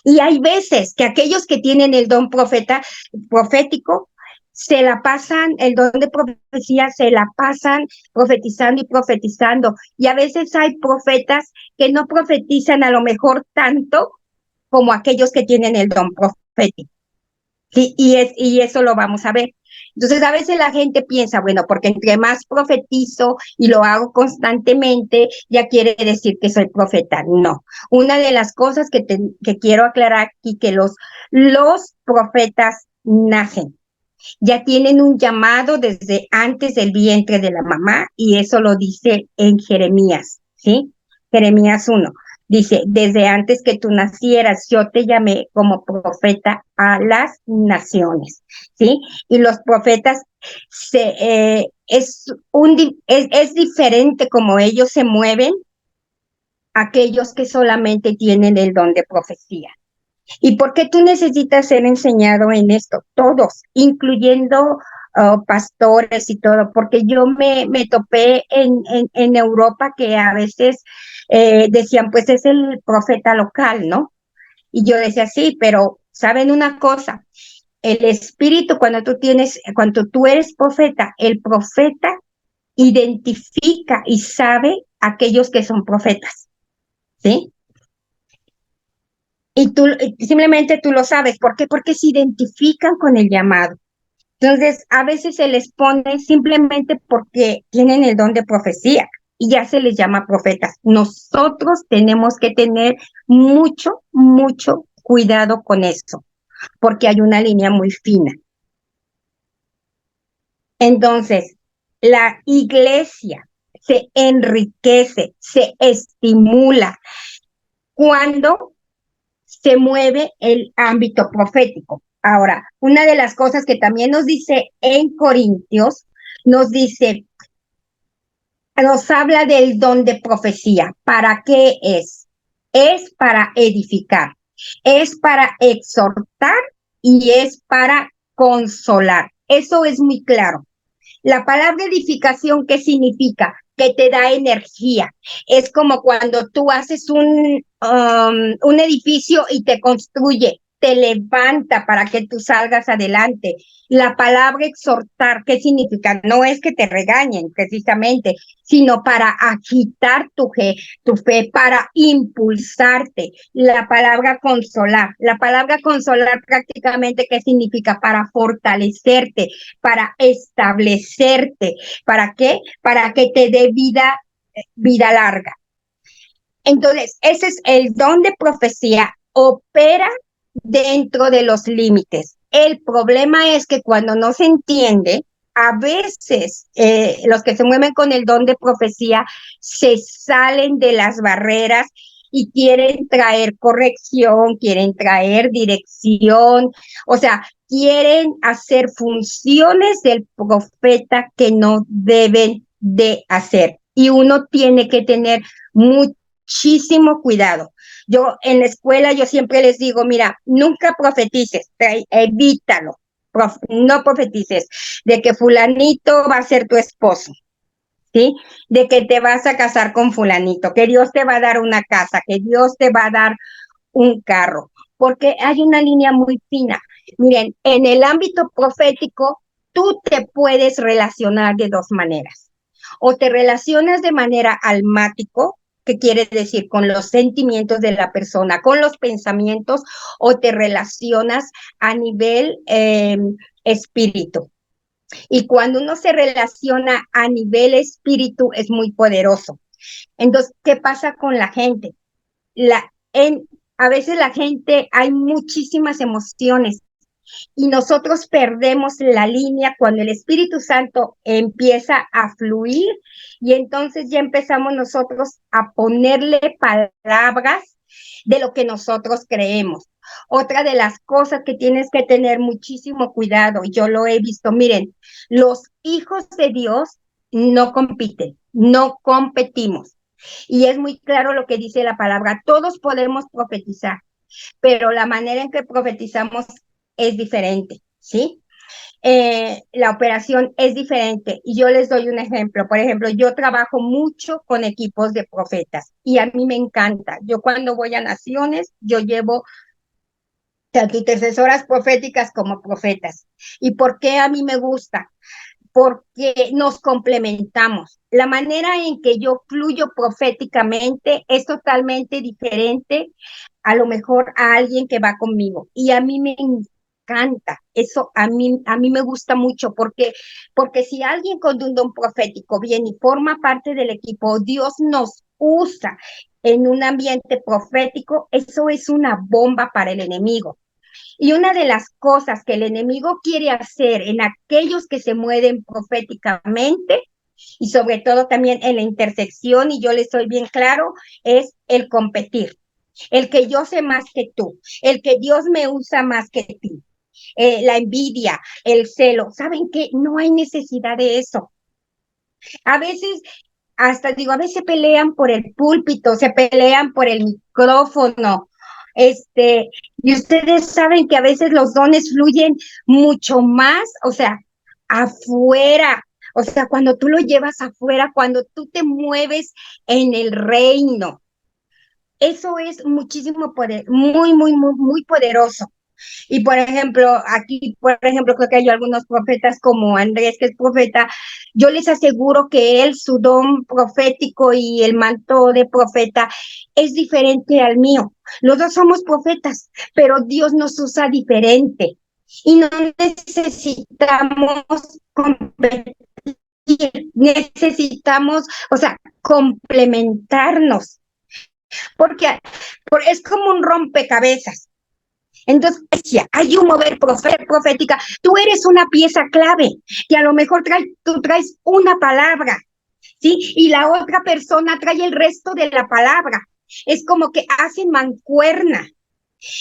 S3: Y hay veces que aquellos que tienen el don profético se la pasan, el don de profecía se la pasan profetizando y profetizando. Y a veces hay profetas que no profetizan a lo mejor tanto como aquellos que tienen el don profético. Sí, y eso lo vamos a ver. Entonces, a veces la gente piensa, bueno, porque entre más profetizo y lo hago constantemente, ya quiere decir que soy profeta. No. Una de las cosas que quiero aclarar aquí, que los profetas nacen. Ya tienen un llamado desde antes del vientre de la mamá, y eso lo dice en Jeremías, ¿sí? Jeremías 1. Dice, desde antes que tú nacieras, yo te llamé como profeta a las naciones, ¿sí? Y los profetas es diferente como ellos se mueven a aquellos que solamente tienen el don de profecía. ¿Y por qué tú necesitas ser enseñado en esto? Todos, incluyendo pastores y todo, porque yo me topé en Europa que a veces decían, pues es el profeta local, ¿no? Y yo decía, sí, pero ¿saben una cosa? El espíritu, cuando tú eres profeta, el profeta identifica y sabe aquellos que son profetas, ¿sí? Y simplemente tú lo sabes. ¿Por qué? Porque se identifican con el llamado. Entonces, a veces se les pone simplemente porque tienen el don de profecía y ya se les llama profetas. Nosotros tenemos que tener mucho cuidado con eso, porque hay una línea muy fina. Entonces, la iglesia se enriquece, se estimula cuando se mueve el ámbito profético. Ahora, una de las cosas que también nos dice en Corintios, nos habla del don de profecía. ¿Para qué es? Es para edificar, es para exhortar y es para consolar. Eso es muy claro. La palabra edificación, ¿qué significa? Que te da energía. Es como cuando tú haces un edificio y te construye, te levanta para que tú salgas adelante. La palabra exhortar, ¿qué significa? No es que te regañen precisamente, sino para agitar tu fe, para impulsarte. La palabra consolar prácticamente, ¿qué significa? Para fortalecerte, para establecerte. ¿Para qué? Para que te dé vida larga. Entonces, ese es el don de profecía, opera dentro de los límites. El problema es que cuando no se entiende, a veces los que se mueven con el don de profecía se salen de las barreras y quieren traer corrección, quieren traer dirección, o sea, quieren hacer funciones del profeta que no deben de hacer. Y uno tiene que tener muchísimo cuidado. Yo en la escuela, yo siempre les digo, mira, nunca profetices, evítalo, no profetices de que fulanito va a ser tu esposo, ¿sí? De que te vas a casar con fulanito, que Dios te va a dar una casa, que Dios te va a dar un carro, porque hay una línea muy fina. Miren, en el ámbito profético, tú te puedes relacionar de dos maneras. O te relacionas de manera almático, que quiere decir con los sentimientos de la persona, con los pensamientos, o te relacionas a nivel espíritu. Y cuando uno se relaciona a nivel espíritu es muy poderoso. Entonces, ¿qué pasa con la gente? A veces la gente, hay muchísimas emociones y nosotros perdemos la línea cuando el Espíritu Santo empieza a fluir y entonces ya empezamos nosotros a ponerle palabras de lo que nosotros creemos. Otra de las cosas que tienes que tener muchísimo cuidado, y yo lo he visto, miren, los hijos de Dios no compiten, no competimos. Y es muy claro lo que dice la palabra, todos podemos profetizar, pero la manera en que profetizamos es diferente, ¿sí? La operación es diferente y yo les doy un ejemplo. Por ejemplo, yo trabajo mucho con equipos de profetas y a mí me encanta. Yo cuando voy a naciones, yo llevo tanto intercesoras proféticas como profetas. ¿Y por qué a mí me gusta? Porque nos complementamos. La manera en que yo fluyo proféticamente es totalmente diferente a lo mejor a alguien que va conmigo. Y a mí me encanta, eso a mí me gusta mucho, porque si alguien con un don profético viene y forma parte del equipo, Dios nos usa en un ambiente profético, eso es una bomba para el enemigo. Y una de las cosas que el enemigo quiere hacer en aquellos que se mueven proféticamente, y sobre todo también en la intersección, y yo le soy bien claro, es el competir. El que yo sé más que tú, el que Dios me usa más que ti, la envidia, el celo. ¿Saben qué? No hay necesidad de eso. A veces, hasta digo, a veces pelean por el púlpito, se pelean por el micrófono, y ustedes saben que a veces los dones fluyen mucho más, o sea, afuera, o sea, cuando tú lo llevas afuera, cuando tú te mueves en el reino, eso es muchísimo poder, muy, muy, muy, muy poderoso. Y por ejemplo, aquí, por ejemplo, creo que hay algunos profetas como Andrés, que es profeta, yo les aseguro que él, su don profético y el manto de profeta es diferente al mío. Los dos somos profetas, pero Dios nos usa diferente. Y no necesitamos competir, necesitamos, o sea, complementarnos, porque es como un rompecabezas. Entonces, hay un mover profética. Tú eres una pieza clave y a lo mejor tú traes una palabra, ¿sí? Y la otra persona trae el resto de la palabra. Es como que hacen mancuerna.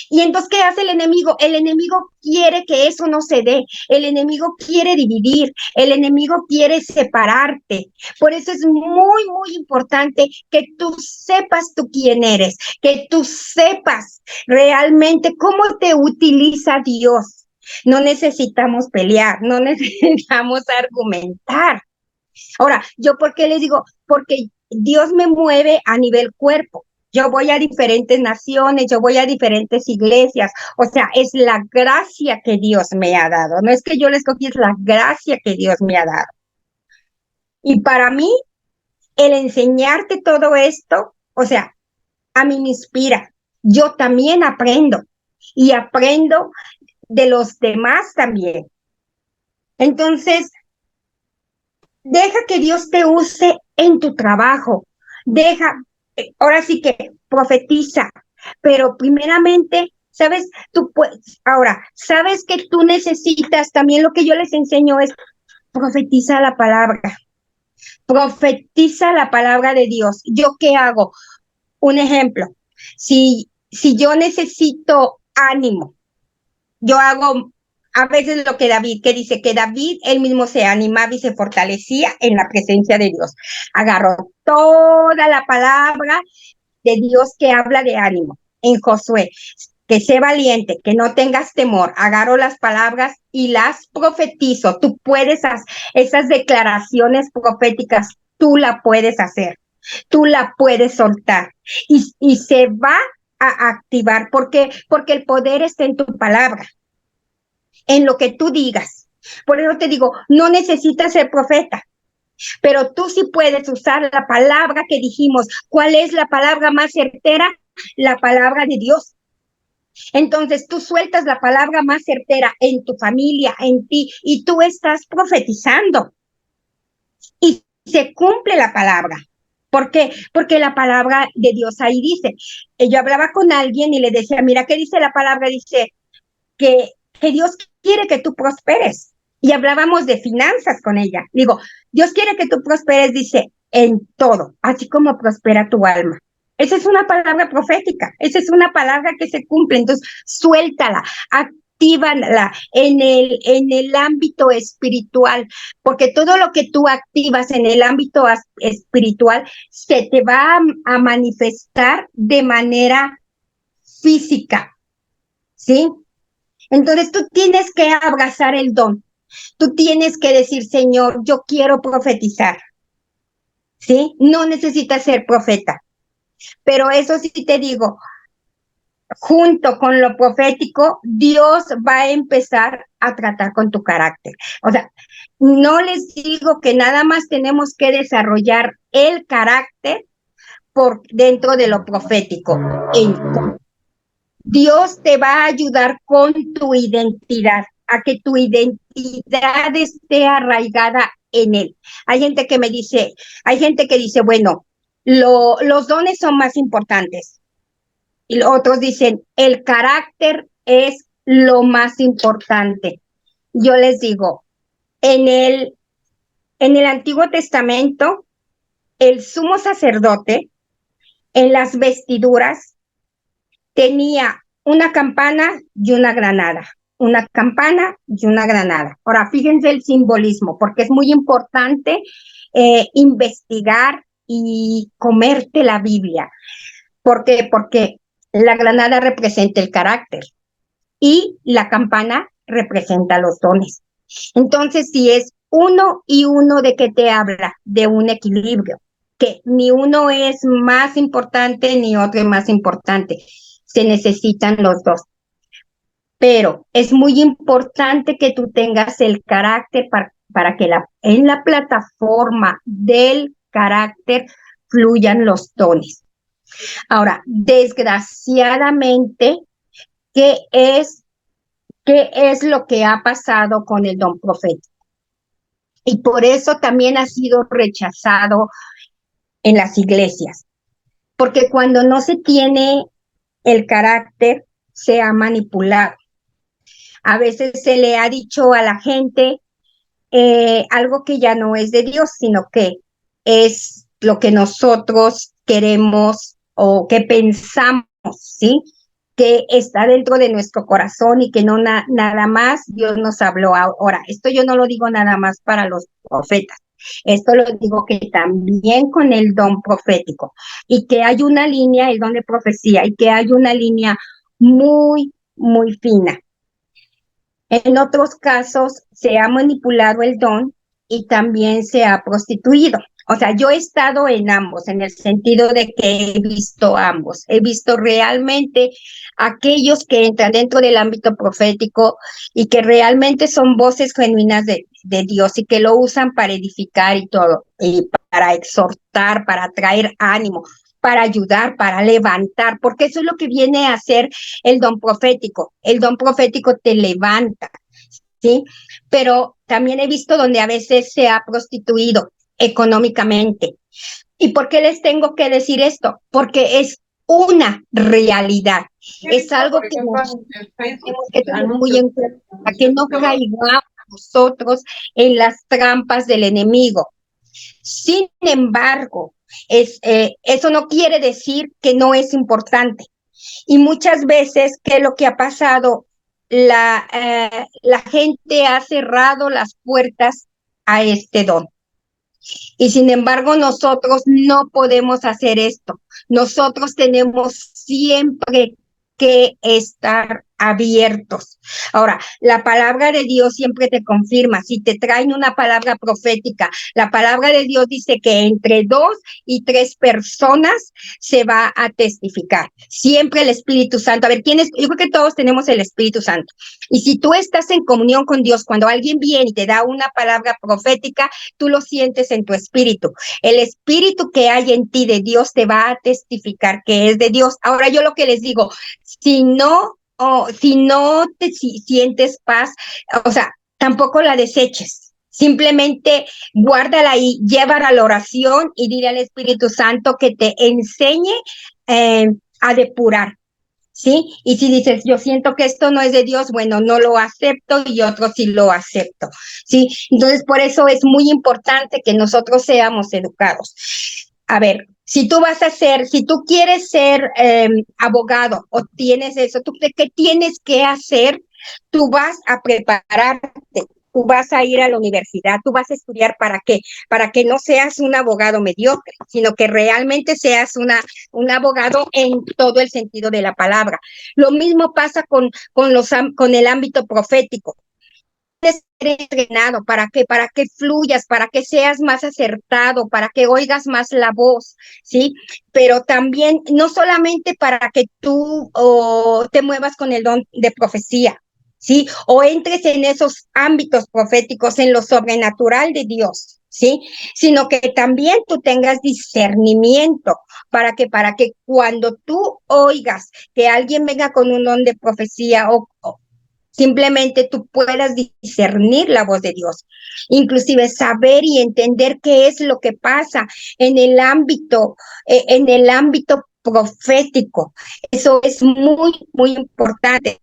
S3: Y entonces, ¿qué hace el enemigo? El enemigo quiere que eso no se dé. El enemigo quiere dividir. El enemigo quiere separarte. Por eso es muy, muy importante que tú sepas tú quién eres, que tú sepas realmente cómo te utiliza Dios. No necesitamos pelear, no necesitamos argumentar. Ahora, ¿yo por qué les digo? Porque Dios me mueve a nivel cuerpo. Yo voy a diferentes naciones, yo voy a diferentes iglesias. O sea, es la gracia que Dios me ha dado. No es que yo le escogí, es la gracia que Dios me ha dado. Y para mí, el enseñarte todo esto, o sea, a mí me inspira. Yo también aprendo y aprendo de los demás también. Entonces, deja que Dios te use en tu trabajo. Ahora sí que profetiza, pero primeramente, ¿sabes? Ahora, ¿sabes que tú necesitas? También lo que yo les enseño es profetiza la palabra. Profetiza la palabra de Dios. ¿Yo qué hago? Un ejemplo. Si yo necesito ánimo, yo hago a veces lo que David, que dice que David él mismo se animaba y se fortalecía en la presencia de Dios. Agarró toda la palabra de Dios que habla de ánimo en Josué, que sé valiente, que no tengas temor. Agarro las palabras y las profetizo. Tú puedes hacer esas declaraciones proféticas, tú la puedes hacer, tú la puedes soltar y se va a activar porque el poder está en tu palabra, en lo que tú digas. Por eso te digo, no necesitas ser profeta, pero tú sí puedes usar la palabra que dijimos. ¿Cuál es la palabra más certera? La palabra de Dios. Entonces tú sueltas la palabra más certera en tu familia, en ti, y tú estás profetizando. Y se cumple la palabra. ¿Por qué? Porque la palabra de Dios ahí dice. Yo hablaba con alguien y le decía, mira, ¿qué dice la palabra? Dice que Dios quiere que tú prosperes. Y hablábamos de finanzas con ella. Digo, Dios quiere que tú prosperes, dice, en todo, así como prospera tu alma. Esa es una palabra profética, esa es una palabra que se cumple. Entonces, suéltala, actívala en el ámbito espiritual, porque todo lo que tú activas en el ámbito espiritual se te va a manifestar de manera física, ¿sí? Entonces tú tienes que abrazar el don. Tú tienes que decir, Señor, yo quiero profetizar. ¿Sí? No necesitas ser profeta. Pero eso sí te digo, junto con lo profético, Dios va a empezar a tratar con tu carácter. O sea, no les digo que nada más tenemos que desarrollar el carácter por dentro de lo profético. Dios te va a ayudar con tu identidad, a que tu identidad esté arraigada en Él. Hay gente que dice, bueno, los dones son más importantes. Y otros dicen, el carácter es lo más importante. Yo les digo, en el Antiguo Testamento, el sumo sacerdote, en las vestiduras, tenía una campana y una granada, una campana y una granada. Ahora, fíjense el simbolismo, porque es muy importante investigar y comerte la Biblia. ¿Por qué? Porque la granada representa el carácter y la campana representa los dones. Entonces, si es uno y uno, ¿de qué te habla? De un equilibrio, que ni uno es más importante ni otro es más importante. Se necesitan los dos. Pero es muy importante que tú tengas el carácter para que en la plataforma del carácter fluyan los dones. Ahora, desgraciadamente, ¿qué es lo que ha pasado con el don profético? Y por eso también ha sido rechazado en las iglesias. Porque cuando no se tiene el carácter, se ha manipulado. A veces se le ha dicho a la gente algo que ya no es de Dios, sino que es lo que nosotros queremos o que pensamos, ¿sí? Que está dentro de nuestro corazón y que no nada más Dios nos habló. Ahora, esto yo no lo digo nada más para los profetas. Esto lo digo que también con el don profético, y que hay una línea, el don de profecía, y que hay una línea muy, muy fina. En otros casos se ha manipulado el don y también se ha prostituido. O sea, yo he estado en ambos, en el sentido de que he visto ambos. He visto realmente aquellos que entran dentro del ámbito profético y que realmente son voces genuinas de Dios y que lo usan para edificar y todo, y para exhortar, para traer ánimo, para ayudar, para levantar, porque eso es lo que viene a hacer el don profético. El don profético te levanta, ¿sí? Pero también he visto donde a veces se ha prostituido económicamente. ¿Y por qué les tengo que decir esto? Porque es una realidad. Es algo que tenemos que tener muy en cuenta, que no caigamos nosotros en las trampas del enemigo. Sin embargo, eso no quiere decir que no es importante. Y muchas veces, ¿qué es lo que ha pasado? La gente ha cerrado las puertas a este don. Y sin embargo, nosotros no podemos hacer esto. Nosotros tenemos siempre que estar abiertos. Ahora, la palabra de Dios siempre te confirma. Si te traen una palabra profética, la palabra de Dios dice que entre 2 y 3 personas se va a testificar. Siempre el Espíritu Santo. A ver, yo creo que todos tenemos el Espíritu Santo. Y si tú estás en comunión con Dios, cuando alguien viene y te da una palabra profética, tú lo sientes en tu espíritu. El espíritu que hay en ti de Dios te va a testificar que es de Dios. Ahora yo lo que les digo, si no te sientes paz, o sea, tampoco la deseches. Simplemente guárdala ahí, llévala a la oración y dile al Espíritu Santo que te enseñe a depurar. ¿Sí? Y si dices, yo siento que esto no es de Dios, bueno, no lo acepto y otro sí lo acepto, ¿sí? Entonces, por eso es muy importante que nosotros seamos educados. A ver, si tú quieres ser abogado o tienes eso, ¿qué tienes que hacer? Tú vas a prepararte. Tú vas a ir a la universidad, tú vas a estudiar ¿para qué? Para que no seas un abogado mediocre, sino que realmente seas un abogado en todo el sentido de la palabra. Lo mismo pasa con el ámbito profético. Ser entrenado, ¿para qué? Para que fluyas, para que seas más acertado, para que oigas más la voz, ¿sí? Pero también, no solamente para que tú te muevas con el don de profecía, ¿sí? O entres en esos ámbitos proféticos, en lo sobrenatural de Dios, ¿sí? Sino que también tú tengas discernimiento para que cuando tú oigas que alguien venga con un don de profecía o simplemente tú puedas discernir la voz de Dios, inclusive saber y entender qué es lo que pasa en el ámbito profético. Eso es muy, muy importante.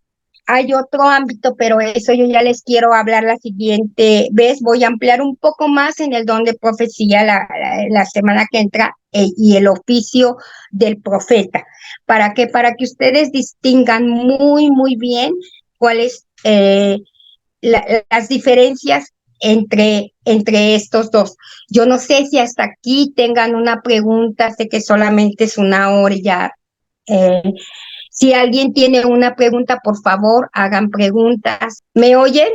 S3: Hay otro ámbito, pero eso yo ya les quiero hablar la siguiente vez. Voy a ampliar un poco más en el don de profecía la semana que entra y el oficio del profeta. ¿Para qué? Para que ustedes distingan muy, muy bien cuáles las diferencias entre estos dos. Yo no sé si hasta aquí tengan una pregunta, sé que solamente es una hora y ya. Si alguien tiene una pregunta, por favor, hagan preguntas. ¿Me oyen?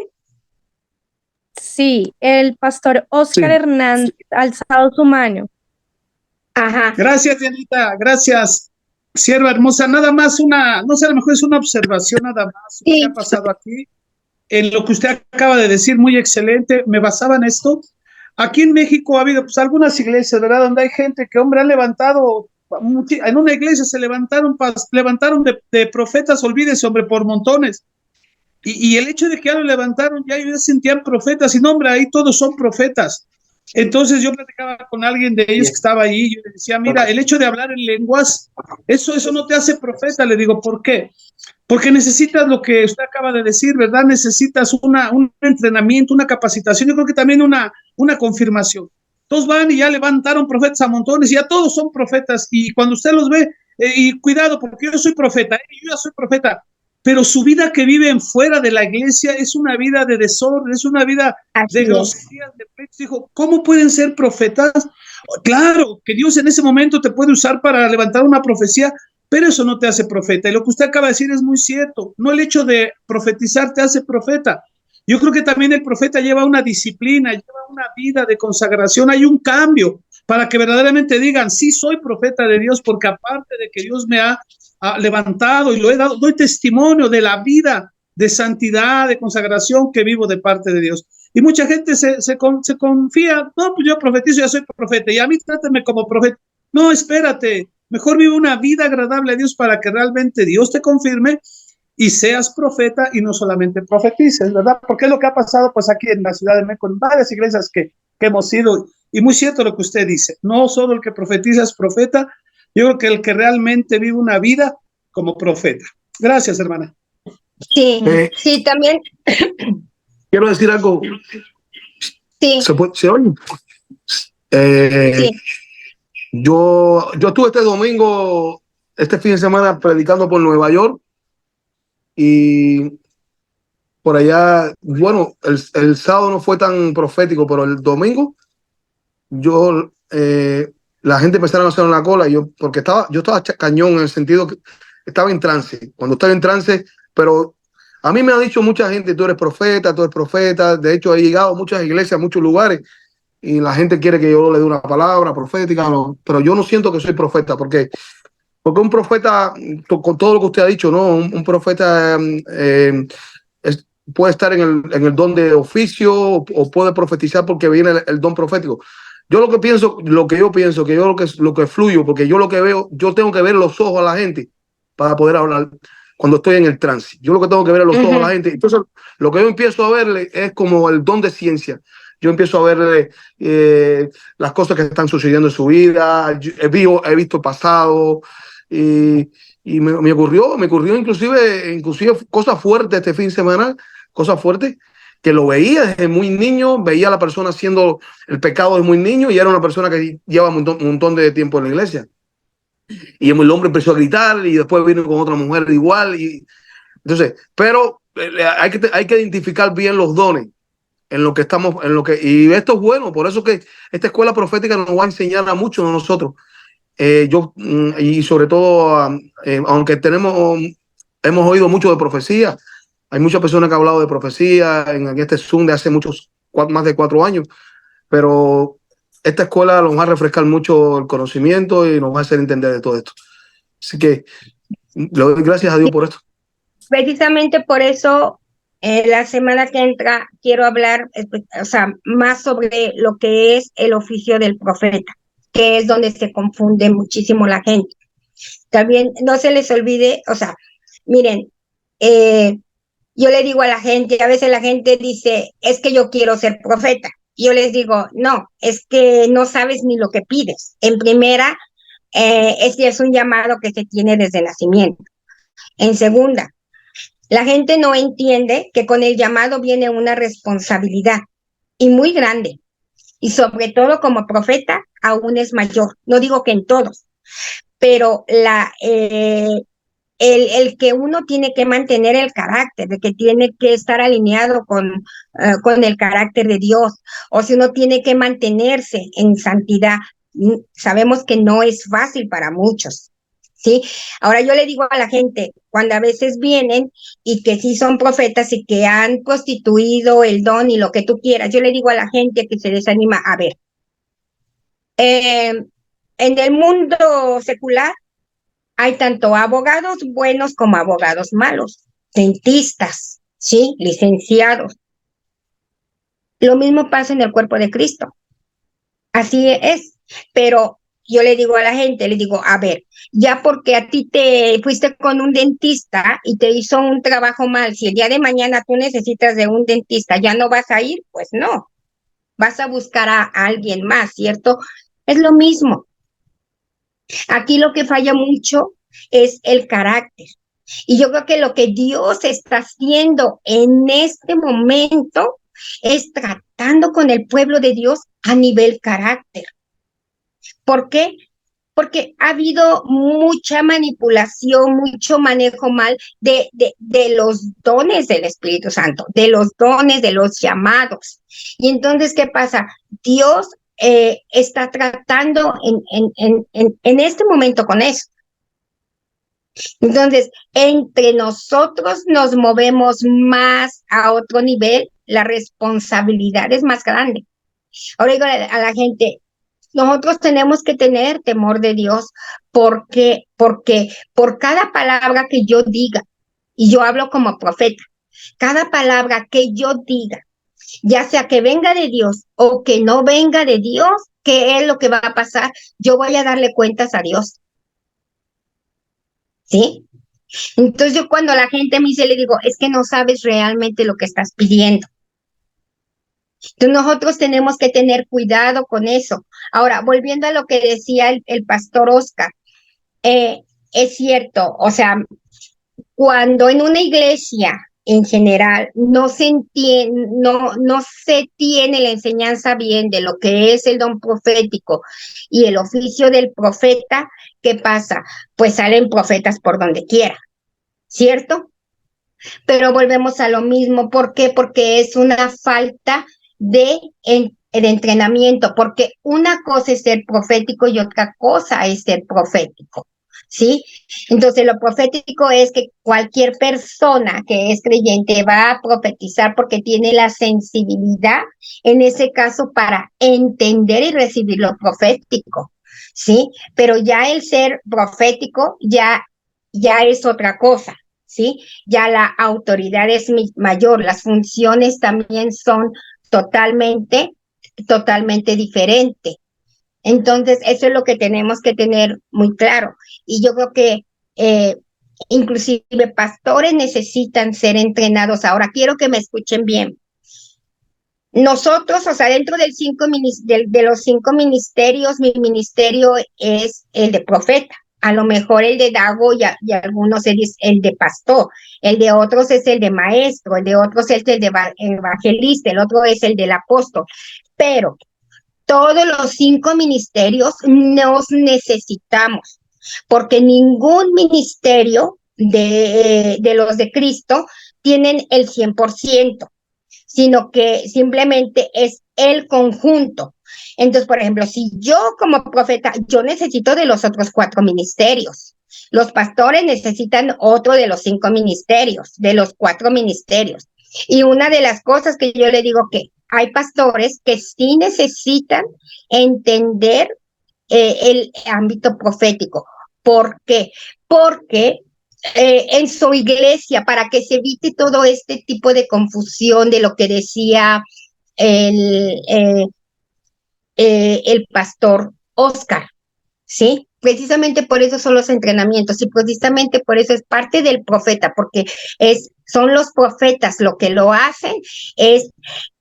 S1: Sí, el pastor Oscar Hernández, alzado su mano.
S3: Ajá.
S4: Gracias, Dianita, gracias, sierva hermosa. Nada más no sé, a lo mejor es una observación nada más que ha pasado aquí. En lo que usted acaba de decir, muy excelente, me basaba en esto. Aquí en México ha habido pues algunas iglesias, ¿verdad? Donde hay gente que, hombre, han levantado, en una iglesia se levantaron de profetas, olvídese, hombre, por montones. Y el hecho de que ya lo levantaron, ya ellos sentían profetas, y no, hombre, ahí todos son profetas. Entonces yo platicaba con alguien de ellos que estaba ahí, y yo le decía, mira, el hecho de hablar en lenguas, eso no te hace profeta. Le digo, ¿por qué? Porque necesitas lo que usted acaba de decir, ¿verdad? Necesitas un entrenamiento, una capacitación, yo creo que también una confirmación. Todos van y ya levantaron profetas a montones, y ya todos son profetas, y cuando usted los ve, y cuidado, porque yo soy profeta, yo ya soy profeta, pero su vida que viven fuera de la iglesia es una vida de desorden, es una vida de groserías, de pleitos. Dijo, ¿cómo pueden ser profetas? Claro, que Dios en ese momento te puede usar para levantar una profecía, pero eso no te hace profeta. Y lo que usted acaba de decir es muy cierto. No el hecho de profetizar te hace profeta. Yo creo que también el profeta lleva una disciplina, lleva una vida de consagración, hay un cambio para que verdaderamente digan, sí, soy profeta de Dios, porque aparte de que Dios me ha levantado y lo he dado, doy testimonio de la vida de santidad, de consagración que vivo de parte de Dios. Y mucha gente se confía, no, pues yo profetizo, ya soy profeta, y a mí trátame como profeta. No, espérate, mejor vive una vida agradable a Dios para que realmente Dios te confirme y seas profeta y no solamente profetices, ¿verdad? Porque es lo que ha pasado pues aquí en la Ciudad de México, en varias iglesias que hemos ido, y muy cierto lo que usted dice, no solo el que profetiza es profeta, yo creo que el que realmente vive una vida como profeta. Gracias, hermana.
S3: Sí, sí, también.
S5: Quiero decir algo.
S3: Sí.
S5: ¿Se oye?
S3: Sí.
S5: Yo estuve este domingo, este fin de semana, predicando por Nueva York y por allá, bueno, el sábado no fue tan profético, pero el domingo yo, la gente empezaron a hacer la cola, y porque yo estaba cañón en el sentido que estaba en trance. Cuando estaba en trance, pero a mí me ha dicho mucha gente, tú eres profeta. De hecho, he llegado a muchas iglesias, a muchos lugares, y la gente quiere que yo le dé una palabra profética, no, pero yo no siento que soy profeta, porque un profeta, con todo lo que usted ha dicho, ¿no? Un profeta puede estar en el don de oficio o puede profetizar porque viene el don profético. Yo lo que pienso, lo que fluyo, porque yo lo que veo, yo tengo que ver los ojos a la gente para poder hablar cuando estoy en el trance. Yo lo que tengo que ver es los ojos a la gente. Entonces, lo que yo empiezo a verle es como el don de ciencia. Yo empiezo a verle las cosas que están sucediendo en su vida. He visto el pasado y me ocurrió inclusive cosas fuertes este fin de semana, cosas fuertes que lo veía desde muy niño, veía a la persona haciendo el pecado de muy niño y era una persona que lleva un montón de tiempo en la iglesia. Y el hombre empezó a gritar y después vino con otra mujer igual. Entonces, pero hay que identificar bien los dones en lo que estamos, y esto es bueno, por eso que esta escuela profética nos va a enseñar a muchos de nosotros. Y sobre todo, aunque hemos oído mucho de profecía, hay muchas personas que han hablado de profecía en este Zoom de hace más de 4 años, pero esta escuela nos va a refrescar mucho el conocimiento y nos va a hacer entender de todo esto. Así que le doy gracias a Dios por esto.
S3: Precisamente por eso, la semana que entra quiero hablar, o sea, más sobre lo que es el oficio del profeta, que es donde se confunde muchísimo la gente. También no se les olvide, o sea, miren, yo le digo a la gente, a veces la gente dice, es que yo quiero ser profeta. Yo les digo, no, es que no sabes ni lo que pides. En primera, este es un llamado que se tiene desde nacimiento. En segunda, la gente no entiende que con el llamado viene una responsabilidad y muy grande. Y sobre todo como profeta, aún es mayor. No digo que en todos, pero el que uno tiene que mantener el carácter, de que tiene que estar alineado con el carácter de Dios, o si uno tiene que mantenerse en santidad, sabemos que no es fácil para muchos, ¿sí? Ahora yo le digo a la gente, cuando a veces vienen y que sí son profetas y que han constituido el don y lo que tú quieras, yo le digo a la gente que se desanima, a ver, en el mundo secular, hay tanto abogados buenos como abogados malos, dentistas, ¿sí? Licenciados. Lo mismo pasa en el cuerpo de Cristo. Así es. Pero yo le digo a la gente, le digo, a ver, ya porque a ti te fuiste con un dentista y te hizo un trabajo mal, si el día de mañana tú necesitas de un dentista, ¿ya no vas a ir? Pues no. Vas a buscar a alguien más, ¿cierto? Es lo mismo. Aquí lo que falla mucho es el carácter. Y yo creo que lo que Dios está haciendo en este momento es tratando con el pueblo de Dios a nivel carácter. ¿Por qué? Porque ha habido mucha manipulación, mucho manejo mal de los dones del Espíritu Santo, de los dones, de los llamados. Y entonces, ¿qué pasa? Dios está tratando en este momento con eso. Entonces, entre nosotros nos movemos más a otro nivel, la responsabilidad es más grande. Ahora digo a la gente, nosotros tenemos que tener temor de Dios porque por cada palabra que yo diga, y yo hablo como profeta, cada palabra que yo diga, ya sea que venga de Dios o que no venga de Dios, ¿qué es lo que va a pasar? Yo voy a darle cuentas a Dios. ¿Sí? Entonces yo cuando la gente me dice, le digo, es que no sabes realmente lo que estás pidiendo. Entonces nosotros tenemos que tener cuidado con eso. Ahora, volviendo a lo que decía el pastor Oscar, es cierto, o sea, cuando en una iglesia en general no se entiende, no se tiene la enseñanza bien de lo que es el don profético y el oficio del profeta, ¿qué pasa? Pues salen profetas por donde quiera, ¿cierto? Pero volvemos a lo mismo. ¿Por qué? Porque es una falta de entrenamiento, porque una cosa es ser profético y otra cosa es ser profético, ¿sí? Entonces, lo profético es que cualquier persona que es creyente va a profetizar porque tiene la sensibilidad, en ese caso, para entender y recibir lo profético, ¿sí? Pero ya el ser profético ya es otra cosa, ¿sí? Ya la autoridad es mayor, las funciones también son totalmente, totalmente diferentes. Entonces, eso es lo que tenemos que tener muy claro. Y yo creo que inclusive pastores necesitan ser entrenados. Ahora, quiero que me escuchen bien. Nosotros, o sea, dentro de los 5 ministerios, mi ministerio es el de profeta. A lo mejor el de Dago y algunos es el de pastor, el de otros es el de maestro, el de otros es el de evangelista, el otro es el del apóstol. Pero todos los 5 ministerios nos necesitamos, porque ningún ministerio de los de Cristo tienen el 100%, sino que simplemente es el conjunto. Entonces, por ejemplo, si yo como profeta, yo necesito de los otros 4 ministerios. Los pastores necesitan otro de los 5 ministerios, de los 4 ministerios. Y una de las cosas que yo le digo que hay pastores que sí necesitan entender el ámbito profético. ¿Por qué? Porque en su iglesia, para que se evite todo este tipo de confusión de lo que decía el, el pastor Oscar, ¿sí? Precisamente por eso son los entrenamientos y precisamente por eso es parte del profeta, porque son los profetas lo que lo hacen, es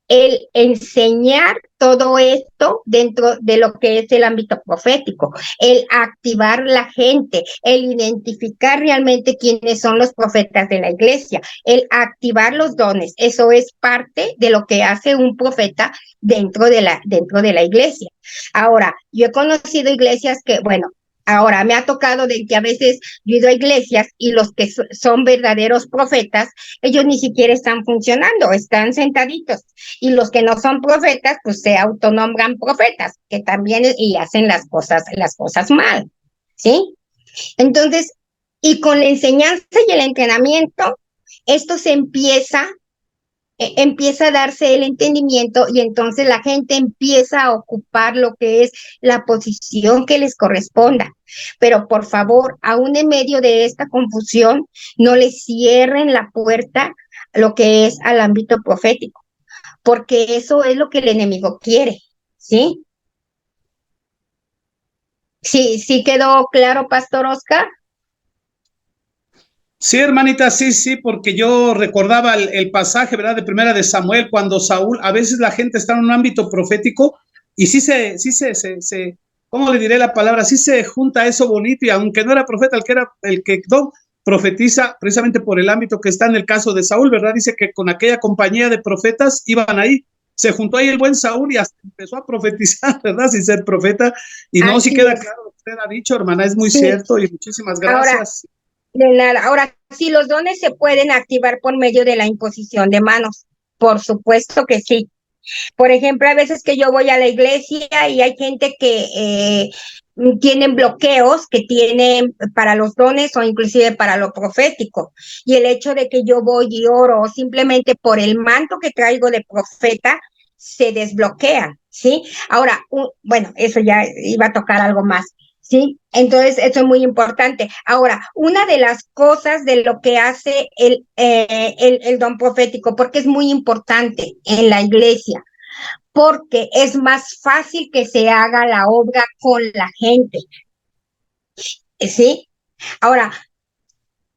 S3: el enseñar todo esto dentro de lo que es el ámbito profético, el activar la gente, el identificar realmente quiénes son los profetas de la iglesia, el activar los dones. Eso es parte de lo que hace un profeta dentro de la iglesia. Ahora, yo he conocido iglesias que, bueno, ahora me ha tocado de que a veces yo he ido a iglesias y los que son verdaderos profetas, ellos ni siquiera están funcionando, están sentaditos. Y los que no son profetas, pues se autonombran profetas, que también y hacen las cosas mal, ¿sí? Entonces, y con la enseñanza y el entrenamiento, esto empieza a darse el entendimiento y entonces la gente empieza a ocupar lo que es la posición que les corresponda. Pero por favor, aún en medio de esta confusión, no le cierren la puerta lo que es al ámbito profético, porque eso es lo que el enemigo quiere, ¿sí? ¿Sí, sí quedó claro, Pastor Oscar?
S4: Sí, hermanita, sí, sí, porque yo recordaba el pasaje, ¿verdad? De Primera de Samuel, cuando Saúl, a veces la gente está en un ámbito profético y ¿cómo le diré la palabra? Sí se junta eso bonito y aunque no era profeta, el que no profetiza precisamente por el ámbito que está en el caso de Saúl, ¿verdad? Dice que con aquella compañía de profetas iban ahí, se juntó ahí el buen Saúl y hasta empezó a profetizar, ¿verdad? Sin ser profeta. Y no, sí queda claro lo que usted ha dicho, hermana, es muy cierto y muchísimas gracias.
S3: Ahora, de nada. Ahora, si los dones se pueden activar por medio de la imposición de manos, por supuesto que sí. Por ejemplo, hay veces que yo voy a la iglesia y hay gente que tienen bloqueos que tienen para los dones o inclusive para lo profético. Y el hecho de que yo voy y oro simplemente por el manto que traigo de profeta, se desbloquea, ¿sí? Ahora, bueno, eso ya iba a tocar algo más. ¿Sí? Entonces, eso es muy importante. Ahora, una de las cosas de lo que hace el don profético, porque es muy importante en la iglesia, porque es más fácil que se haga la obra con la gente, ¿sí? Ahora,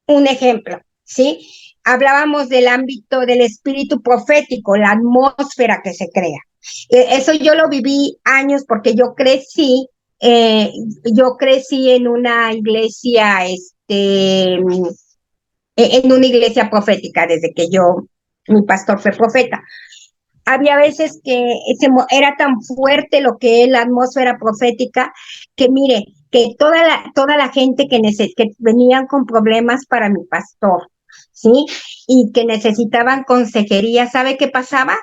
S3: un ejemplo, ¿sí? Hablábamos del ámbito del espíritu profético, la atmósfera que se crea. Eso yo lo viví años porque yo crecí en una iglesia en una iglesia profética, desde que mi pastor fue profeta. Había veces que era tan fuerte lo que es la atmósfera profética, que mire, que toda la gente que venían con problemas para mi pastor, ¿sí? Y que necesitaban consejería, ¿sabe qué pasaba?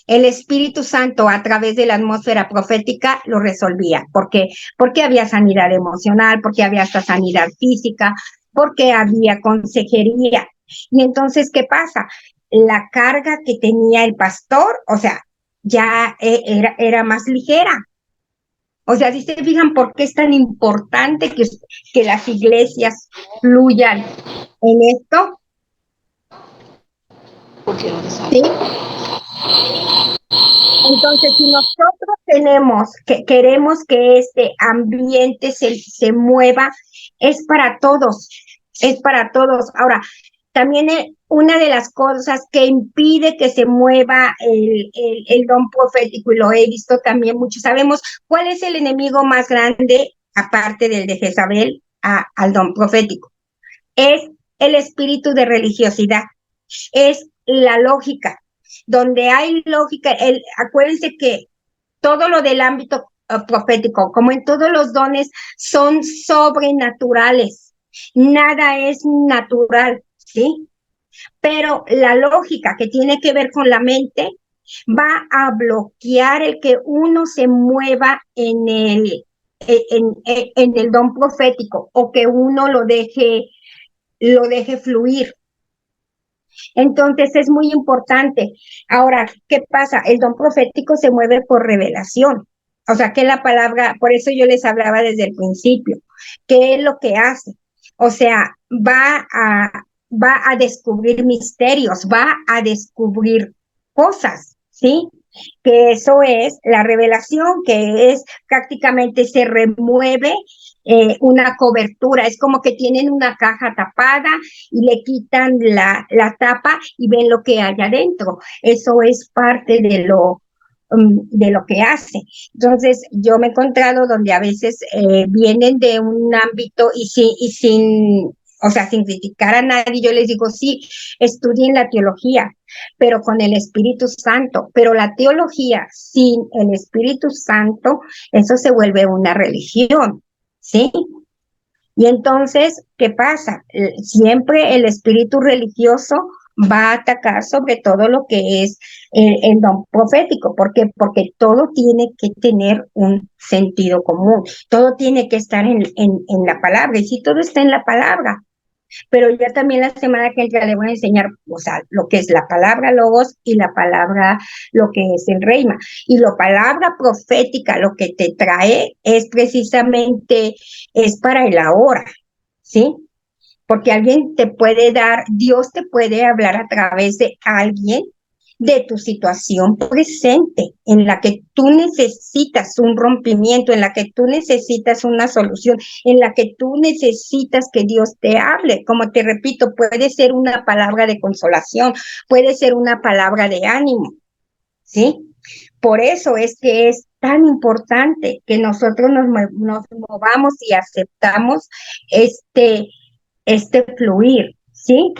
S3: El Espíritu Santo, a través de la atmósfera profética, lo resolvía. ¿Por qué? Porque había sanidad emocional, porque había hasta sanidad física, porque había consejería. Y entonces, ¿qué pasa? La carga que tenía el pastor, o sea, ya era más ligera. O sea, si se fijan por qué es tan importante que las iglesias fluyan en esto. ¿Sí? Entonces, si nosotros queremos que este ambiente se mueva, es para todos, es para todos. Ahora, también una de las cosas que impide que se mueva el don profético, y lo he visto también mucho, sabemos cuál es el enemigo más grande, aparte del de Jezabel, al don profético. Es el espíritu de religiosidad, es la lógica. Donde hay lógica, acuérdense que todo lo del ámbito profético, como en todos los dones, son sobrenaturales. Nada es natural, ¿sí? Pero la lógica que tiene que ver con la mente va a bloquear el que uno se mueva en el don profético, o que uno lo deje fluir. Entonces es muy importante. Ahora, ¿qué pasa? El don profético se mueve por revelación. O sea, que la palabra, por eso yo les hablaba desde el principio, ¿qué es lo que hace? O sea, va a descubrir misterios, va a descubrir cosas, ¿sí? Que eso es la revelación, que es prácticamente se remueve una cobertura. Es como que tienen una caja tapada y le quitan la tapa y ven lo que hay adentro. Eso es parte de lo que hace. Entonces, yo me he encontrado donde a veces vienen de un ámbito y sin, o sea, sin criticar a nadie, yo les digo, sí, estudien la teología, pero con el Espíritu Santo. Pero la teología sin el Espíritu Santo, eso se vuelve una religión, ¿sí? Y entonces, ¿qué pasa? Siempre el espíritu religioso va a atacar sobre todo lo que es el don profético. ¿Por qué? Porque todo tiene que tener un sentido común, todo tiene que estar en la palabra, y si todo está en la palabra. Pero ya también la semana que entra le voy a enseñar, o sea, lo que es la palabra logos y la palabra, lo que es el reima. Y la palabra profética, lo que te trae es precisamente, es para el ahora, ¿sí? Porque alguien te puede dar, Dios te puede hablar a través de alguien, de tu situación presente, en la que tú necesitas un rompimiento, en la que tú necesitas una solución, en la que tú necesitas que Dios te hable. Como te repito, puede ser una palabra de consolación, puede ser una palabra de ánimo, ¿sí? Por eso es que es tan importante que nosotros nos movamos y aceptamos este fluir, ¿sí?